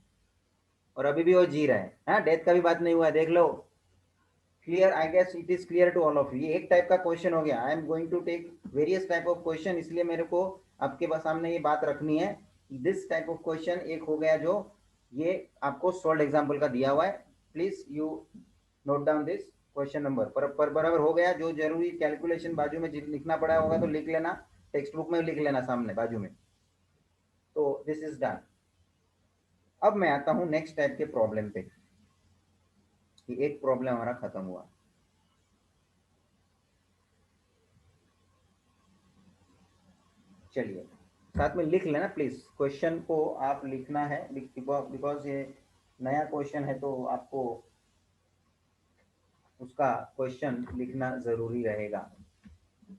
S1: और अभी भी वो जी रहा है, हाँ डेथ का भी बात नहीं हुआ है, देख लो। Clear, I guess it is clear to all of you. ये एक टाइप का क्वेश्चन हो गया, I am going to take various type of question, इसलिए मेरे को आपके सामने ये बात रखनी है। दिस टाइप ऑफ क्वेश्चन एक हो गया जो ये आपको सोल्ड एग्जाम्पल का दिया हुआ है, please you note down this question number पर बराबर हो गया। जो जरूरी कैलकुलेशन बाजू में लिखना पड़ा होगा तो लिख लेना, टेक्स्ट बुक में लिख लेना सामने बाजू में। तो दिस इज डन। अब मैं आता हूं नेक्स्ट टाइप के प्रॉब्लम पे। ये एक प्रॉब्लम हमारा खत्म हुआ। चलिए साथ में लिख लेना प्लीज, क्वेश्चन को आप लिखना है बिकॉज ये नया क्वेश्चन है तो आपको उसका क्वेश्चन लिखना जरूरी रहेगा।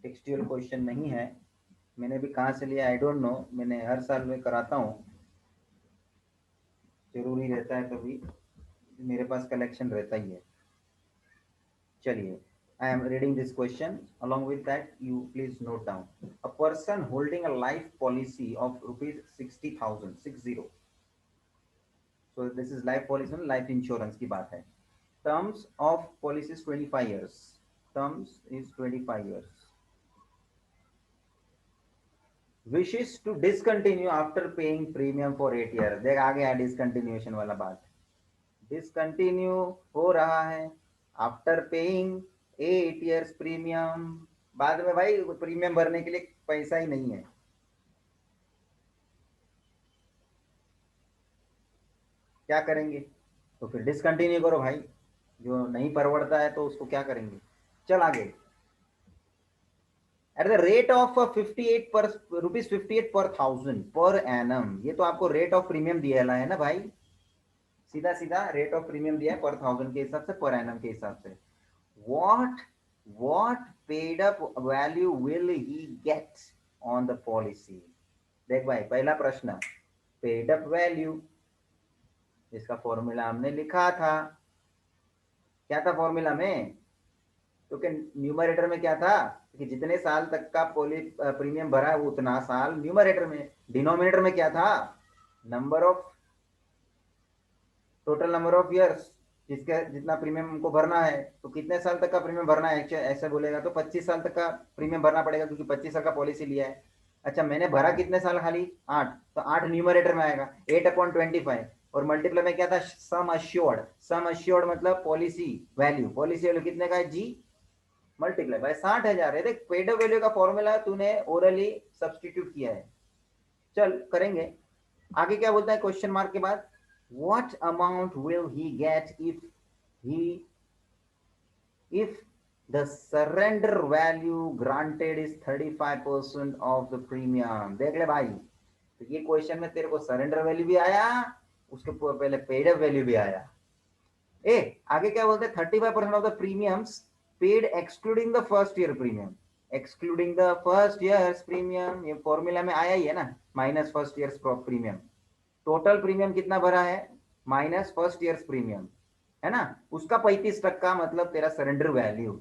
S1: टेक्सचुअल क्वेश्चन नहीं है, मैंने भी कहाँ से लिया आई डोंट नो, मैंने हर साल में कराता हूँ, जरूरी रहता है कभी, मेरे पास कलेक्शन रहता ही है। चलिए, I am reading this question. Along with that, you please note down. A person holding a life policy of rupees 60,000, 60. So this is life policy, life insurance की बात है। Terms of policy is 25 years. Terms is 25 years. Wishes to discontinue after paying premium for 8 years. देख आ गया discontinuation वाला बात। Discontinue हो रहा है आफ्टर पेइंग 8 years प्रीमियम। बाद में भाई प्रीमियम भरने के लिए पैसा ही नहीं है, क्या करेंगे? तो फिर डिसकंटिन्यू करो भाई, जो नहीं परवड़ता है तो उसको क्या करेंगे। चल आगे। एट द रेट ऑफ 58 पर रुपीज 58 पर थाउजेंड पर एनम, ये तो आपको रेट ऑफ प्रीमियम दिया है ना भाई, सीधा सीधा रेट ऑफ प्रीमियम दिया है पर थाउजेंड के हिसाब से, पर एनम के हिसाब से। what what paid up value will he get on the policy? देख भाई पहला प्रश्न, पेड अप वैल्यू, इसका फॉर्मूला हमने लिखा था, क्या था फॉर्मूला में? तो क्या न्यूमरेटर में क्या था कि जितने साल तक का प्रीमियम भरा है वो उतना साल न्यूमरेटर में, डिनोमिनेटर में क्या था? Number of, total number of years, जिसका जितना प्रीमियम हमको भरना है, तो कितने साल तक का प्रीमियम भरना है, ऐसे बोलेगा तो 25 साल तक का प्रीमियम भरना पड़ेगा क्योंकि 25 साल का पॉलिसी लिया है। अच्छा मैंने भरा कितने साल, खाली 8, तो 8 न्यूमरेटर में आएगा, 8/25, और मल्टीप्लाई में क्या था, सम अश्योर्ड, सम अश्योर्ड मतलब पॉलिसी वैल्यू, पॉलिसी वैल्यू कितने का है जी, मल्टीप्लाई बाय 60,000 है। देख पेड अप वैल्यू का फॉर्मूला तूने ओरली सब्सटीट्यूट किया है। चल करेंगे आगे, क्या बोलता है क्वेश्चन मार्क के बाद, what amount will he get he if the surrender value granted is 35% of the premium? देख ले भाई, तो ये क्वेश्चन में तेरे को सरेंडर वैल्यू भी आया, उसके पहले पेड अप वैल्यू भी आया। ए आगे क्या बोलते हैं, 35% of the premiums paid excluding the first year premium, excluding the first years premium, ये फॉर्मूला में आया ही है ना, minus first years premium, total premium कितना भरा है माइनस फर्स्ट ईयर्स प्रीमियम, है ना, उसका 35% मतलब तेरा सरेंडर वैल्यू।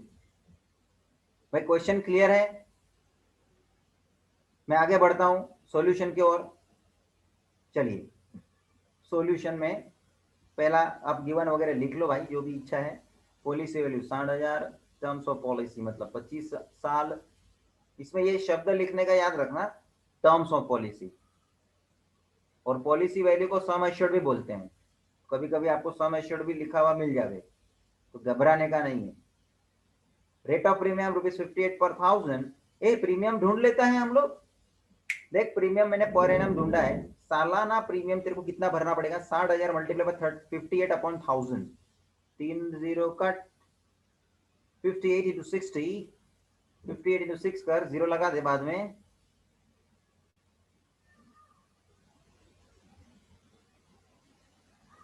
S1: भाई क्वेश्चन क्लियर है? मैं आगे बढ़ता हूं सॉल्यूशन की ओर। चलिए सॉल्यूशन में पहला आप गिवन वगैरह लिख लो भाई, जो भी इच्छा है। Policy value 60,000, terms of policy मतलब 25 साल, इसमें ये शब्द लिखने का याद रखना, टर्म्स ऑफ पॉलिसी, और पॉलिसी वैल्यू को सम एश्योर्ड भी बोलते हैं, कभी कभी आपको सम एश्योर्ड भी लिखा हुआ मिल जाए, तो घबराने का नहीं है। रेट ऑफ प्रीमियम ₹58 पर थाउजेंड, ए प्रीमियम ढूंढ लेता है हम लोग। देख प्रीमियम मैंने पर एनम ढूंढा है, सालाना प्रीमियम तेरे को कितना भरना पड़ेगा, 60,000 मल्टीप्लाई बाय 58/1000, 3 0 कट, 58 × 60, 58 × 6 कर, जीरो लगा दे बाद में,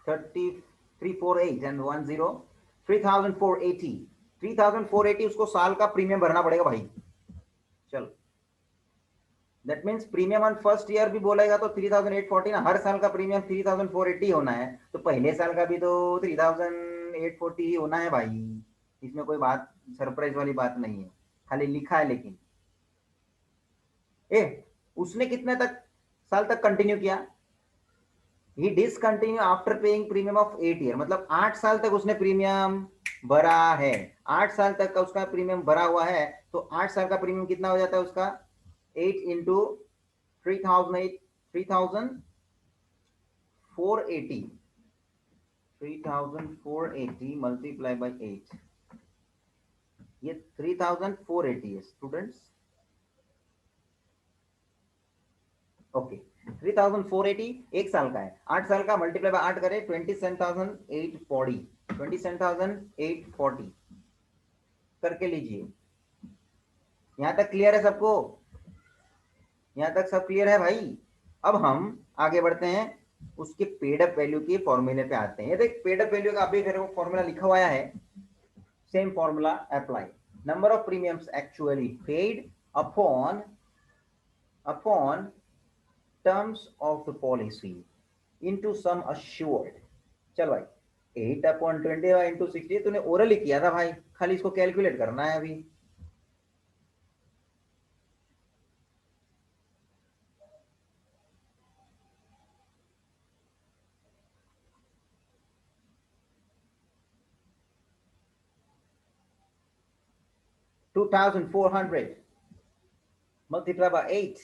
S1: 3348 एंड 10, 3480, 3480 उसको साल का प्रीमियम भरना पड़ेगा भाई। चल that means premium on first year भी बोलेगा तो 3840 ना, हर साल का प्रीमियम 3480 होना है, तो पहले साल का भी तो 3840 ही होना है भाई, इसमें कोई बात सरप्राइज वाली बात नहीं है, खाली लिखा है। लेकिन ए उसने कितने तक साल तक कंटिन्यू किया, he discontinue after paying premium of 8 year, मतलब 8 साल तक उसने प्रीमियम भरा है, 8 साल तक का उसका प्रीमियम भरा हुआ है, तो 8 साल का प्रीमियम कितना हो जाता है उसका, 8 × 3,480, 3,480 मल्टीप्लाई बाई 8, ये 3,480 है स्टूडेंट्स। ओके 3,480 एक साल का है, 8 साल का मल्टीप्लाई बाय 8 करें 27,840, 27,840 करके लीजिए। यहां तक क्लियर है सबको? यहां तक सब क्लियर है भाई? अब हम आगे बढ़ते हैं, उसके पेड अप वैल्यू के फॉर्मूले पे आते हैं। ये देख पेड अप वैल्यू का अभी फॉर्मूला लिखा हुआ है, same formula apply. Number of premiums actually paid upon terms of the policy into sum assured. चल भाई 8/20 इंटू 60 तूने ओरली किया था भाई, खाली इसको कैलकुलेट करना है अभी। 2,400 multiply by 8,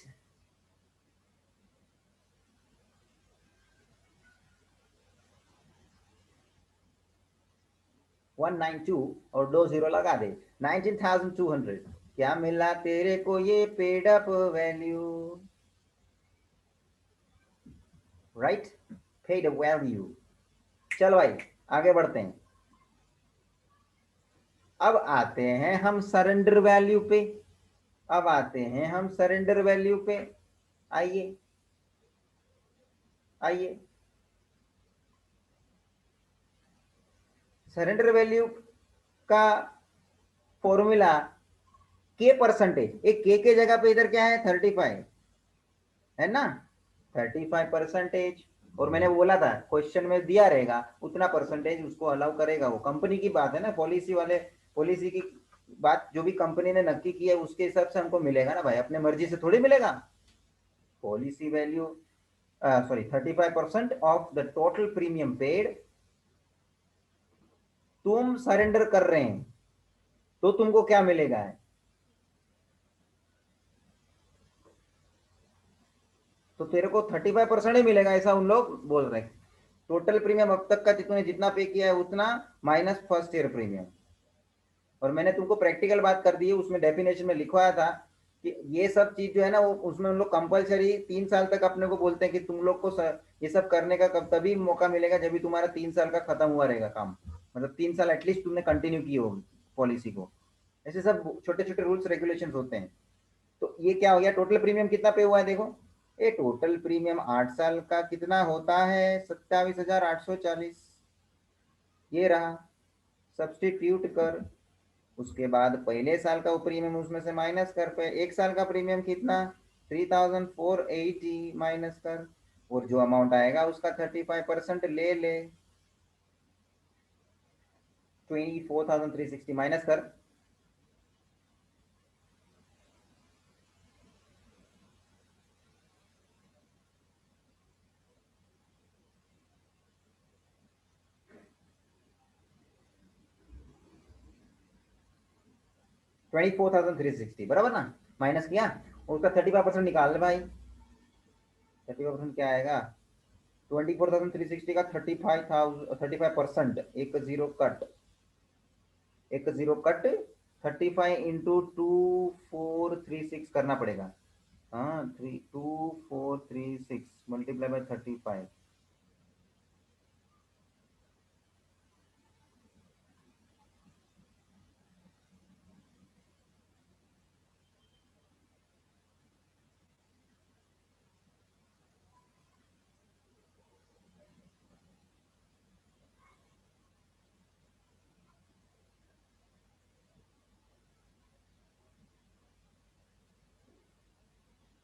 S1: 192 और 2 जीरो लगा दे, 19,200। क्या मिला तेरे को ये paid up value? Right, paid up value. चल भाई आगे बढ़ते हैं। अब आते हैं हम सरेंडर वैल्यू पे। अब आते हैं हम सरेंडर वैल्यू पे। आइए आइए, सरेंडर वैल्यू का फॉर्मूला के परसेंटेज, एक के जगह पे इधर क्या है 35 है ना, 35%। और मैंने बोला था क्वेश्चन में दिया रहेगा उतना परसेंटेज उसको अलाउ करेगा, वो कंपनी की बात है ना, पॉलिसी वाले, पॉलिसी की बात जो भी कंपनी ने नक्की की है उसके हिसाब से हमको मिलेगा ना भाई, अपने मर्जी से थोड़ी मिलेगा। Policy value sorry 35% of the total premium paid तुम सरेंडर कर रहे हैं तो तुमको क्या मिलेगा है, तो तेरे को 35% ही मिलेगा ऐसा उन लोग बोल रहे हैं। टोटल प्रीमियम अब तक का तूने जितना पे किया है उतना माइनस फर्स्ट ईयर प्रीमियम। और मैंने तुमको प्रैक्टिकल बात कर दी है, उसमें डेफिनेशन में लिखवाया था कि ये सब चीज जो है ना वो उसमें उन लोग कंपलसरी 3 साल तक अपने को बोलते हैं कि तुम लोग को ये सब करने का कब तभी मौका मिलेगा जब भी तुम्हारा 3 साल का खत्म हुआ रहेगा काम, मतलब 3 साल एटलीस्ट तुमने कंटिन्यू की होगी पॉलिसी को। ऐसे सब छोटे छोटे रूल्स रेगुलेशन होते हैं। तो ये क्या हो गया, टोटल प्रीमियम कितना पे हुआ है देखो, ये टोटल प्रीमियम 8 साल का कितना होता है 27,840, ये रहा। सब्सटीट्यूट कर, उसके बाद पहले साल का वो प्रीमियम उसमें से माइनस कर, पे एक साल का प्रीमियम कितना 3,480 माइनस कर, और जो अमाउंट आएगा उसका 35% ले ले, 24,360 माइनस कर। 24,360 बराबर ना, माइनस किया, उसका 35% निकाल ले भाई। 35% क्या आएगा, 24,360 का 35%, एक जीरो कट 35 इंटू 2436 करना पड़ेगा। हाँ 2436 मल्टीप्लाई बाय 35।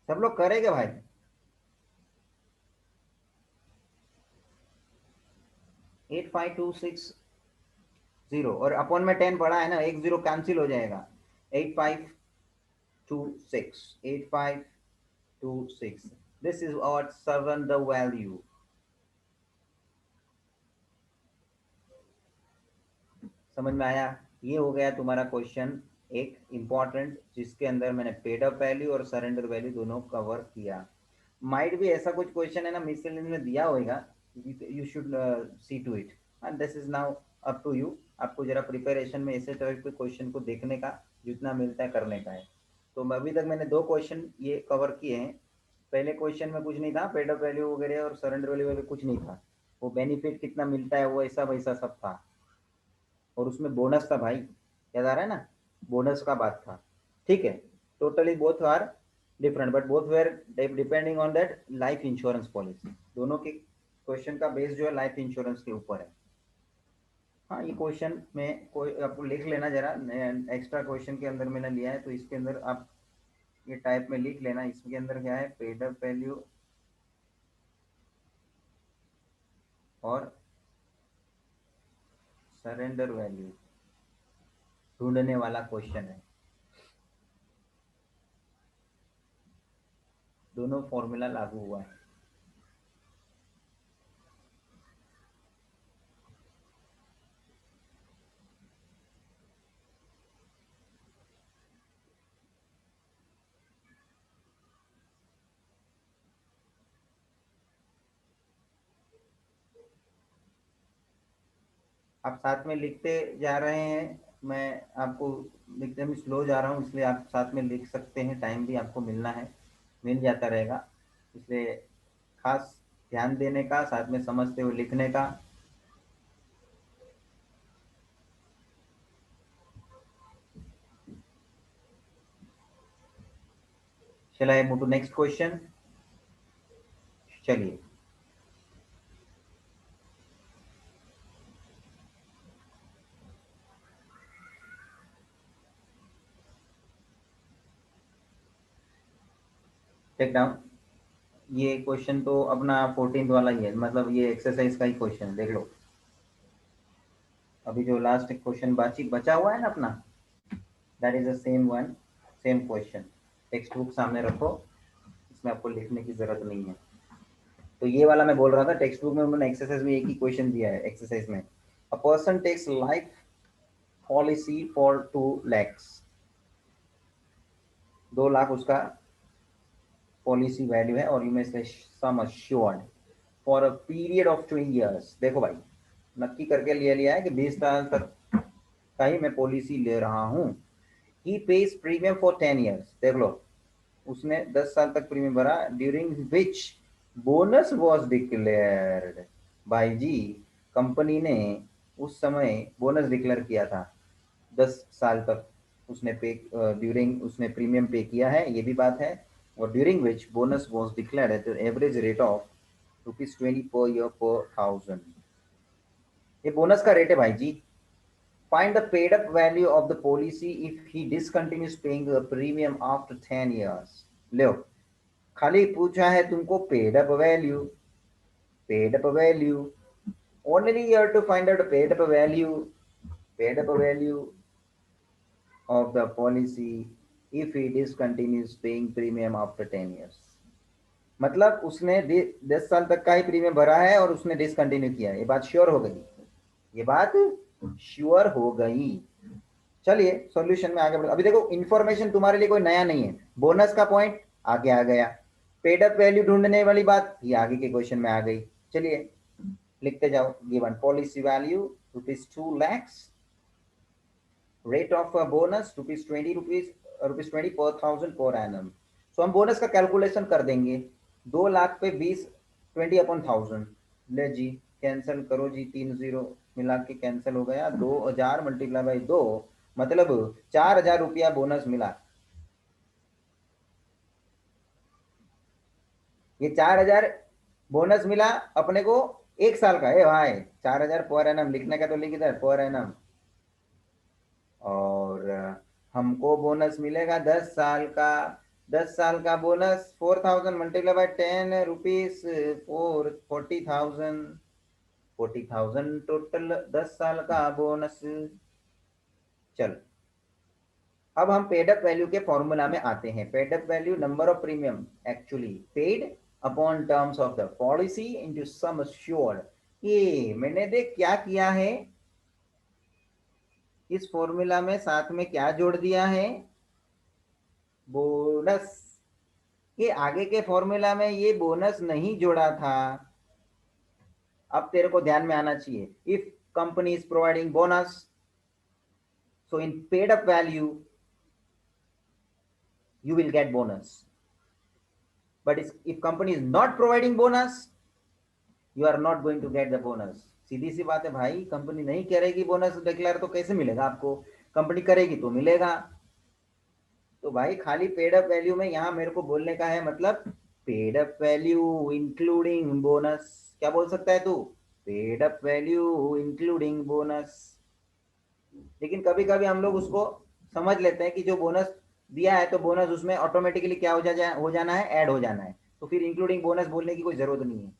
S1: सब लोग करेंगे भाई। 85,260 और अपॉन में 10 पड़ा है ना, एक जीरो कैंसिल हो जाएगा। 8526 this is our surrender value. समझ में आया? ये हो गया तुम्हारा क्वेश्चन एक इंपॉर्टेंट, जिसके अंदर मैंने पेड अप वैल्यू और सरेंडर वैल्यू दोनों कवर किया। माइट भी ऐसा कुछ क्वेश्चन है ना मिसलेनियस में दिया होगा, you should see to it, and this is now up to you. आपको जरा प्रिपरेशन में ऐसे टाइप के क्वेश्चन को देखने का, जितना मिलता है करने का है। तो अभी तक मैंने 2 क्वेश्चन ये कवर किए हैं, पहले क्वेश्चन में कुछ नहीं था, पेड अप वैल्यू वगैरह और सरेंडर वैल्यू वगैरह कुछ नहीं था। वो बेनिफिट कितना मिलता है वो ऐसा वैसा सब था, और उसमें बोनस था भाई, याद आ रहा है ना, बोनस का बात था। ठीक है, totally both are different but both were depending on that life insurance policy. दोनों के क्वेश्चन का बेस जो है लाइफ इंश्योरेंस के ऊपर है। हाँ, ये क्वेश्चन में कोई आपको लिख लेना जरा, एक्स्ट्रा क्वेश्चन के अंदर मैंने लिया है, तो इसके अंदर आप ये टाइप में लिख लेना। इसके अंदर क्या है, पेड अप वैल्यू और सरेंडर वैल्यू ढूंढने वाला क्वेश्चन है। दोनों फॉर्मूला लागू हुआ है। आप साथ में लिखते जा रहे हैं, मैं आपको लिखते में स्लो जा रहा हूँ, इसलिए आप साथ में लिख सकते हैं, टाइम भी आपको मिलना है, मिल जाता रहेगा, इसलिए खास ध्यान देने का, साथ में समझते हुए लिखने का। चला मूव टू नेक्स्ट क्वेश्चन। चलिए, टेक डाउन। ये क्वेश्चन तो अपना 14th वाला ही है, मतलब ये एक्सरसाइज का ही क्वेश्चन है, देख लो। अभी जो लास्ट क्वेश्चन बाची बचा हुआ है ना अपना, that is the same one, same question. Text book सामने रखो, इसमें आपको लिखने की जरूरत नहीं है। तो ये वाला मैं बोल रहा था, टेक्स्ट बुक में उन्होंने एक्सरसाइज में एक ही क्वेश्चन दिया है। एक्सरसाइज में a person takes life policy for 2 lakhs, 2 lakh उसका पॉलिसी वैल्यू है, और you may say sum assured for a period of 20 years। देखो भाई, नक्की करके ले लिया है कि 20 साल तक का ही मैं पॉलिसी ले रहा हूँ। ही पेज प्रीमियम फॉर 10 years, देख लो, उसने 10 साल तक प्रीमियम भरा, during which bonus was declared. भाई जी, कंपनी ने उस समय बोनस डिक्लेयर किया था, 10 साल तक उसने पे, ड्यूरिंग उसने प्रीमियम पे किया है, ये भी बात है। और during which bonus was declared at average rate of ₹20 per year पर 1000। ये बोनस का रेट है भाई जी। Find the paid up value of the policy if he discontinues paying premium after 10 years। लो, खाली पूछा है तुमको paid up value, paid up value, only you have to find out paid up value, paid up value of the policy if he discontinues paying premium after 10 years। मतलब उसने 10 साल तक का ही प्रीमियम भरा है और उसने डिसकंटिन्यू किया है, ये बात श्योर हो गई, ये बात श्योर हो गई। चलिए सॉल्यूशन में आगे बढ़ो। अभी देखो, इंफॉर्मेशन तुम्हारे लिए कोई नया नहीं है, बोनस का पॉइंट आगे आ गया, पेड अप वैल्यू ढूंढने वाली बात ये आगे के क्वेश्चन में आ गई। चलिए लिखते जाओ, given policy value ₹2 lakhs, rate of bonus ₹20 पर 1000 पर एनम। सो हम बोनस का कैलकुलेशन कर देंगे, 2 लाख पे 20, 20/1000। ले जी, कैंसिल करो जी, 3 0 मिला के कैंसिल हो गया, 2000 मल्टीप्लाई बाई 2, मतलब 4000 रुपया बोनस मिला। ये 4000 बोनस मिला अपने को 1 साल का है भाई। 4000 पर एनम लिखने का तो लिख इधर पर एनम, और हमको बोनस मिलेगा 10 साल का। 10 साल का bonus 4000 multiply by 10 rupees, 40,000, 40,000 total 10 साल का बोनस। चल, अब हम पेड अप वैल्यू के फॉर्मूला में आते हैं। Paid up value number of premium actually paid upon terms of the policy into sum assured. ये मैंने देख क्या किया है, इस फॉर्मूला में साथ में क्या जोड़ दिया है, बोनस। ये आगे के फॉर्मूला में ये बोनस नहीं जोड़ा था, अब तेरे को ध्यान में आना चाहिए। If company is providing bonus, so in paid up value you will get bonus. But if company is not providing bonus, you are not going to get the bonus. सीधी सी बात है भाई, कंपनी नहीं करेगी बोनस डिक्लेयर तो कैसे मिलेगा आपको, company करेगी तो मिलेगा। तो भाई खाली पेड अप वैल्यू में यहाँ मेरे को बोलने का है मतलब paid up value including bonus. क्या बोल सकता है तू, paid up value including bonus. लेकिन कभी कभी हम लोग उसको समझ लेते हैं कि जो बोनस दिया है तो बोनस उसमें ऑटोमेटिकली क्या हो जाना है, ऐड हो जाना है, तो फिर इंक्लूडिंग बोनस बोलने की कोई जरूरत नहीं है।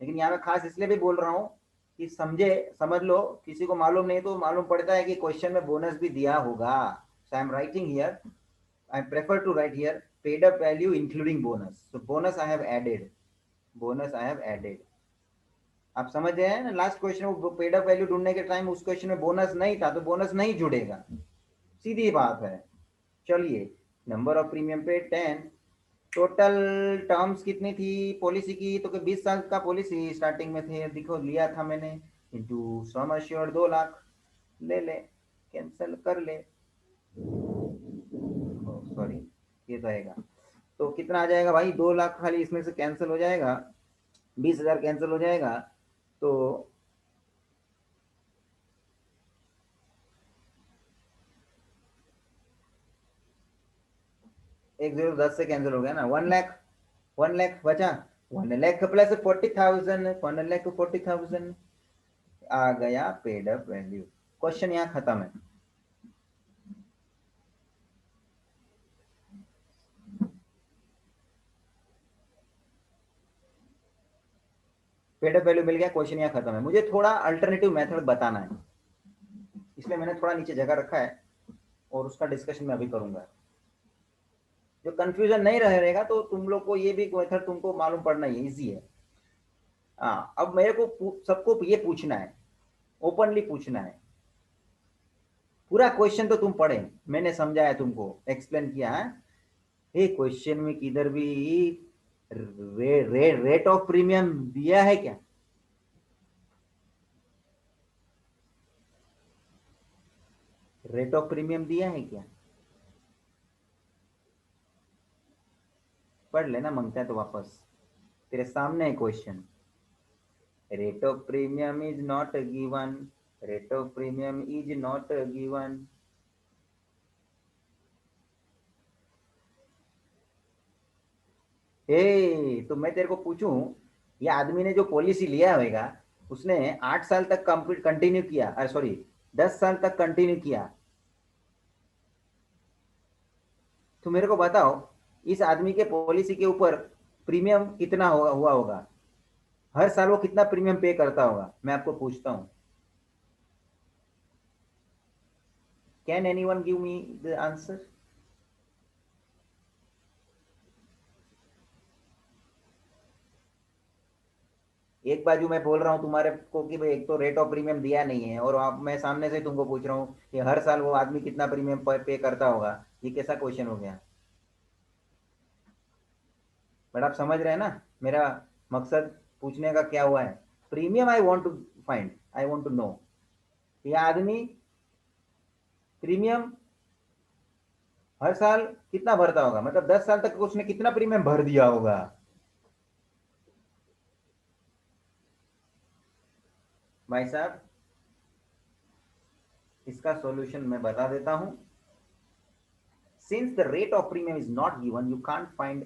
S1: लेकिन यहाँ मैं खास इसलिए भी बोल रहा हूँ कि समझ लो, किसी को मालूम नहीं तो मालूम पड़ता है कि क्वेश्चन में बोनस भी दिया होगा। So I am writing here, I prefer to write here paid up value including bonus. So bonus I have added. Bonus I have added. आप समझ रहे हैं ना, लास्ट क्वेश्चन में पेड अप वैल्यू ढूंढने के टाइम उस क्वेश्चन में बोनस नहीं था तो बोनस नहीं जुड़ेगा, सीधी बात है। चलिए, नंबर ऑफ प्रीमियम पे 10, टोटल टर्म्स कितनी थी पॉलिसी की, तो 20 साल का पॉलिसी स्टार्टिंग में थे, देखो लिया था मैंने, इंटू सम अश्योर्ड 2 लाख, ले ले, कैंसिल कर ले, सॉरी ये तो आएगा, तो कितना आ जाएगा भाई, 2 लाख खाली इसमें से कैंसिल हो जाएगा, 20,000 कैंसिल हो जाएगा, तो 1010 से कैंसिल हो गया ना, 1 लाख, 1 लाख बचा, 1 लाख प्लस 40,000, 1 लाख 40,000 आ गया पेड अप वैल्यू। क्वेश्चन यहाँ खत्म है। पेड अप वैल्यू मिल गया, क्वेश्चन यहाँ खत्म है। मुझे थोड़ा अल्टरनेटिव मेथड बताना है, इसलिए मैंने थोड़ा नीचे जगह रखा है और उसका डिस्कशन मैं अभी करूंगा। जो कंफ्यूजन नहीं रहेगा तो तुम लोग को ये भी मेथड तुमको मालूम पड़ना ही इजी है। हाँ, अब मेरे को सबको ये पूछना है, ओपनली पूछना है, पूरा क्वेश्चन तो तुम पढ़े, मैंने समझाया तुमको, एक्सप्लेन किया है। ये क्वेश्चन में किधर भी रेट ऑफ प्रीमियम दिया है क्या, रेट ऑफ प्रीमियम दिया है क्या, पढ़ लेना, मांगता है तो वापस, तेरे सामने है question. Rate of premium is not given, rate of premium is not given. तो मैं तेरे को पूछूं, ये आदमी ने जो पॉलिसी लिया होगा उसने 8 साल तक कंटिन्यू किया, अरे सॉरी 10 साल तक कंटिन्यू किया, तो मेरे को बताओ इस आदमी के पॉलिसी के ऊपर प्रीमियम कितना हुआ होगा, हर साल वो कितना प्रीमियम पे करता होगा, मैं आपको पूछता हूँ। Can anyone give me the answer. एक बाजू मैं बोल रहा हूँ तुम्हारे को कि भाई एक तो रेट ऑफ प्रीमियम दिया नहीं है, और आप मैं सामने से तुमको पूछ रहा हूँ कि हर साल वो आदमी कितना प्रीमियम पे करता होगा, ये कैसा क्वेश्चन हो गया। बट आप समझ रहे हैं ना मेरा मकसद पूछने का क्या हुआ है, premium I want to find, I want to know, ये आदमी प्रीमियम हर साल कितना भरता होगा, मतलब 10 साल तक उसने कितना प्रीमियम भर दिया होगा। भाई साहब, इसका सॉल्यूशन मैं बता देता हूं। Since the rate of premium is not given, you can't find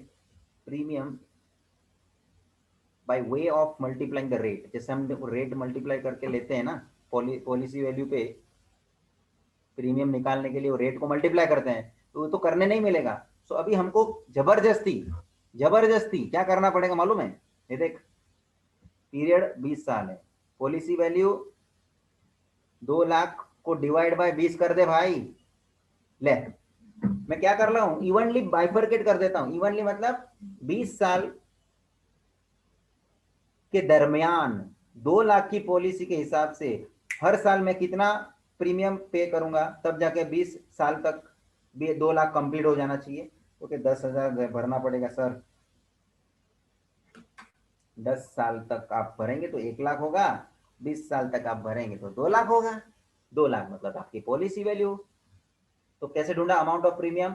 S1: premium by way of multiplying the rate. जैसे हम रेट मल्टीप्लाई करके लेते हैं ना, पॉलिसी वैल्यू पे प्रीमियम निकालने के लिए वो रेट को मल्टीप्लाई करते हैं, तो वो तो करने नहीं मिलेगा। सो अभी हमको जबरदस्ती जबरदस्ती क्या करना पड़ेगा मालूम है, ये देख, पीरियड 20 साल है, पॉलिसी वैल्यू 2 लाख को डिवाइड बाय 20 कर दे भाई। ले, मैं क्या कर रहा हूं, इवनली बाइफरकेट कर देता हूं, इवनली मतलब 20 साल के दरमियान 2 लाख की पॉलिसी के हिसाब से हर साल मैं कितना प्रीमियम पे करूंगा, तब जाके 20 साल तक भी 2 लाख कंप्लीट हो जाना चाहिए। क्योंकि 10,000 भरना पड़ेगा सर, 10 साल तक आप भरेंगे तो 1 लाख होगा, 20 साल तक आप भरेंगे तो 2 लाख होगा, 2 लाख मतलब आपकी पॉलिसी वैल्यू। तो कैसे ढूंढा amount of premium,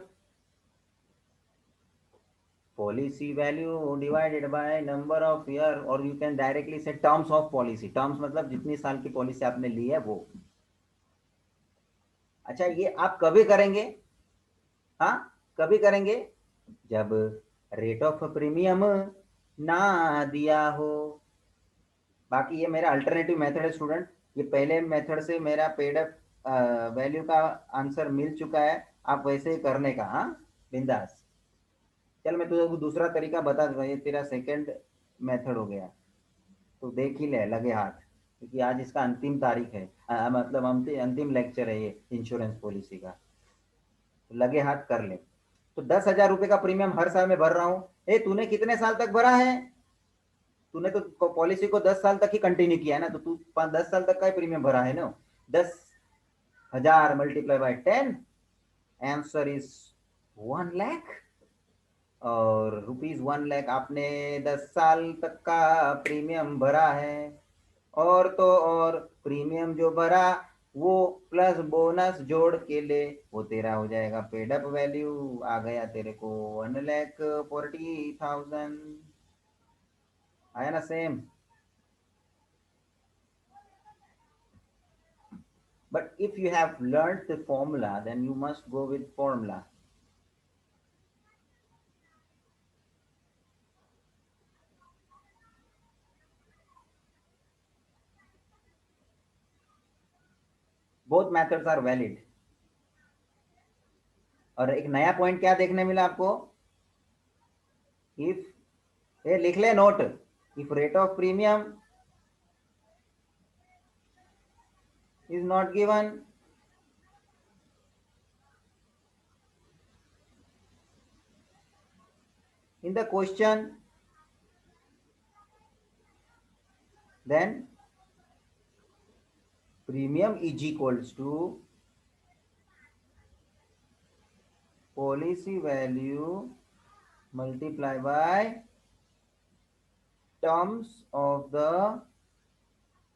S1: policy value divided by number of year, और यू कैन डायरेक्टली से टर्म्स ऑफ पॉलिसी, टर्म्स मतलब जितनी साल की पॉलिसी आपने ली है वो। अच्छा, ये आप कभी करेंगे? हाँ, कभी करेंगे जब रेट ऑफ प्रीमियम ना दिया हो। बाकी ये मेरा अल्टरनेटिव मेथड है स्टूडेंट, ये पहले मेथड से मेरा पेड अप वैल्यू का आंसर मिल चुका है, आप वैसे ही करने का। हाँ, बिंदास। चल मैं तुझे दूसरा तरीका बता दूंगा, ये तेरा सेकंड मेथड हो गया, तो देख ही ले लगे हाथ, क्योंकि आज इसका अंतिम तारीख है, मतलब अंतिम लेक्चर है ये इंश्योरेंस पॉलिसी का, तो लगे हाथ कर ले। तो 10,000 रुपये का प्रीमियम हर साल में भर रहा हूँ। ए, तूने कितने साल तक भरा है? तूने तो पॉलिसी को 10 साल तक ही कंटिन्यू किया है ना, तो तू 10 साल तक का ही प्रीमियम भरा है ना। 10,000 multiply by 10, answer is 1 lakh. और रुपीज 1 लाख आपने 10 साल तक का प्रीमियम भरा है। और तो और प्रीमियम जो भरा वो प्लस बोनस जोड़ के ले, वो तेरा हो जाएगा पेड अप वैल्यू, आ गया तेरे को 1,40,000। आया ना same? But if you have learned the formula, then you must go with formula. Both methods are valid. और एक नया पॉइंट क्या देखने मिला आपको? इफ, ये लिख ले note, if rate of premium is not given, in the question, then premium is equals to policy value multiply by terms of the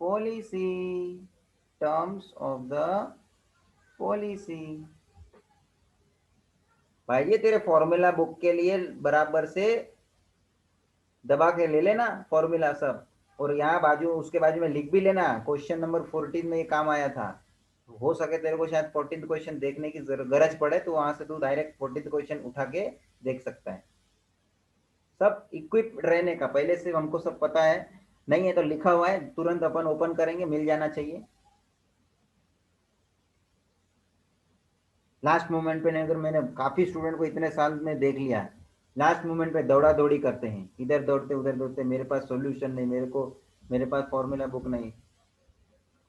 S1: policy, terms of the policy। भाई ये तेरे फॉर्मूला बुक के लिए बराबर से दबा के ले लेना फॉर्मूला सब, और यहाँ बाजू उसके बाजू में लिख भी लेना, क्वेश्चन नंबर 14 में ये काम आया था। हो सके तेरे को शायद 14th क्वेश्चन देखने की गरज पड़े, तो वहां से तू डायरेक्ट 14th क्वेश्चन उठा के देख सकता है। सब इक्विप रहने का पहले से हमको सब पता है, नहीं है तो लिखा हुआ है, तुरंत अपन ओपन करेंगे, मिल जाना चाहिए। लास्ट मोमेंट पे नहीं, अगर मैंने काफी स्टूडेंट को इतने साल में देख लिया, लास्ट मोमेंट पे दौड़ा दौड़ी करते हैं, इधर दौड़ते उधर दौड़ते, मेरे पास सॉल्यूशन नहीं, मेरे पास फॉर्मूला बुक नहीं,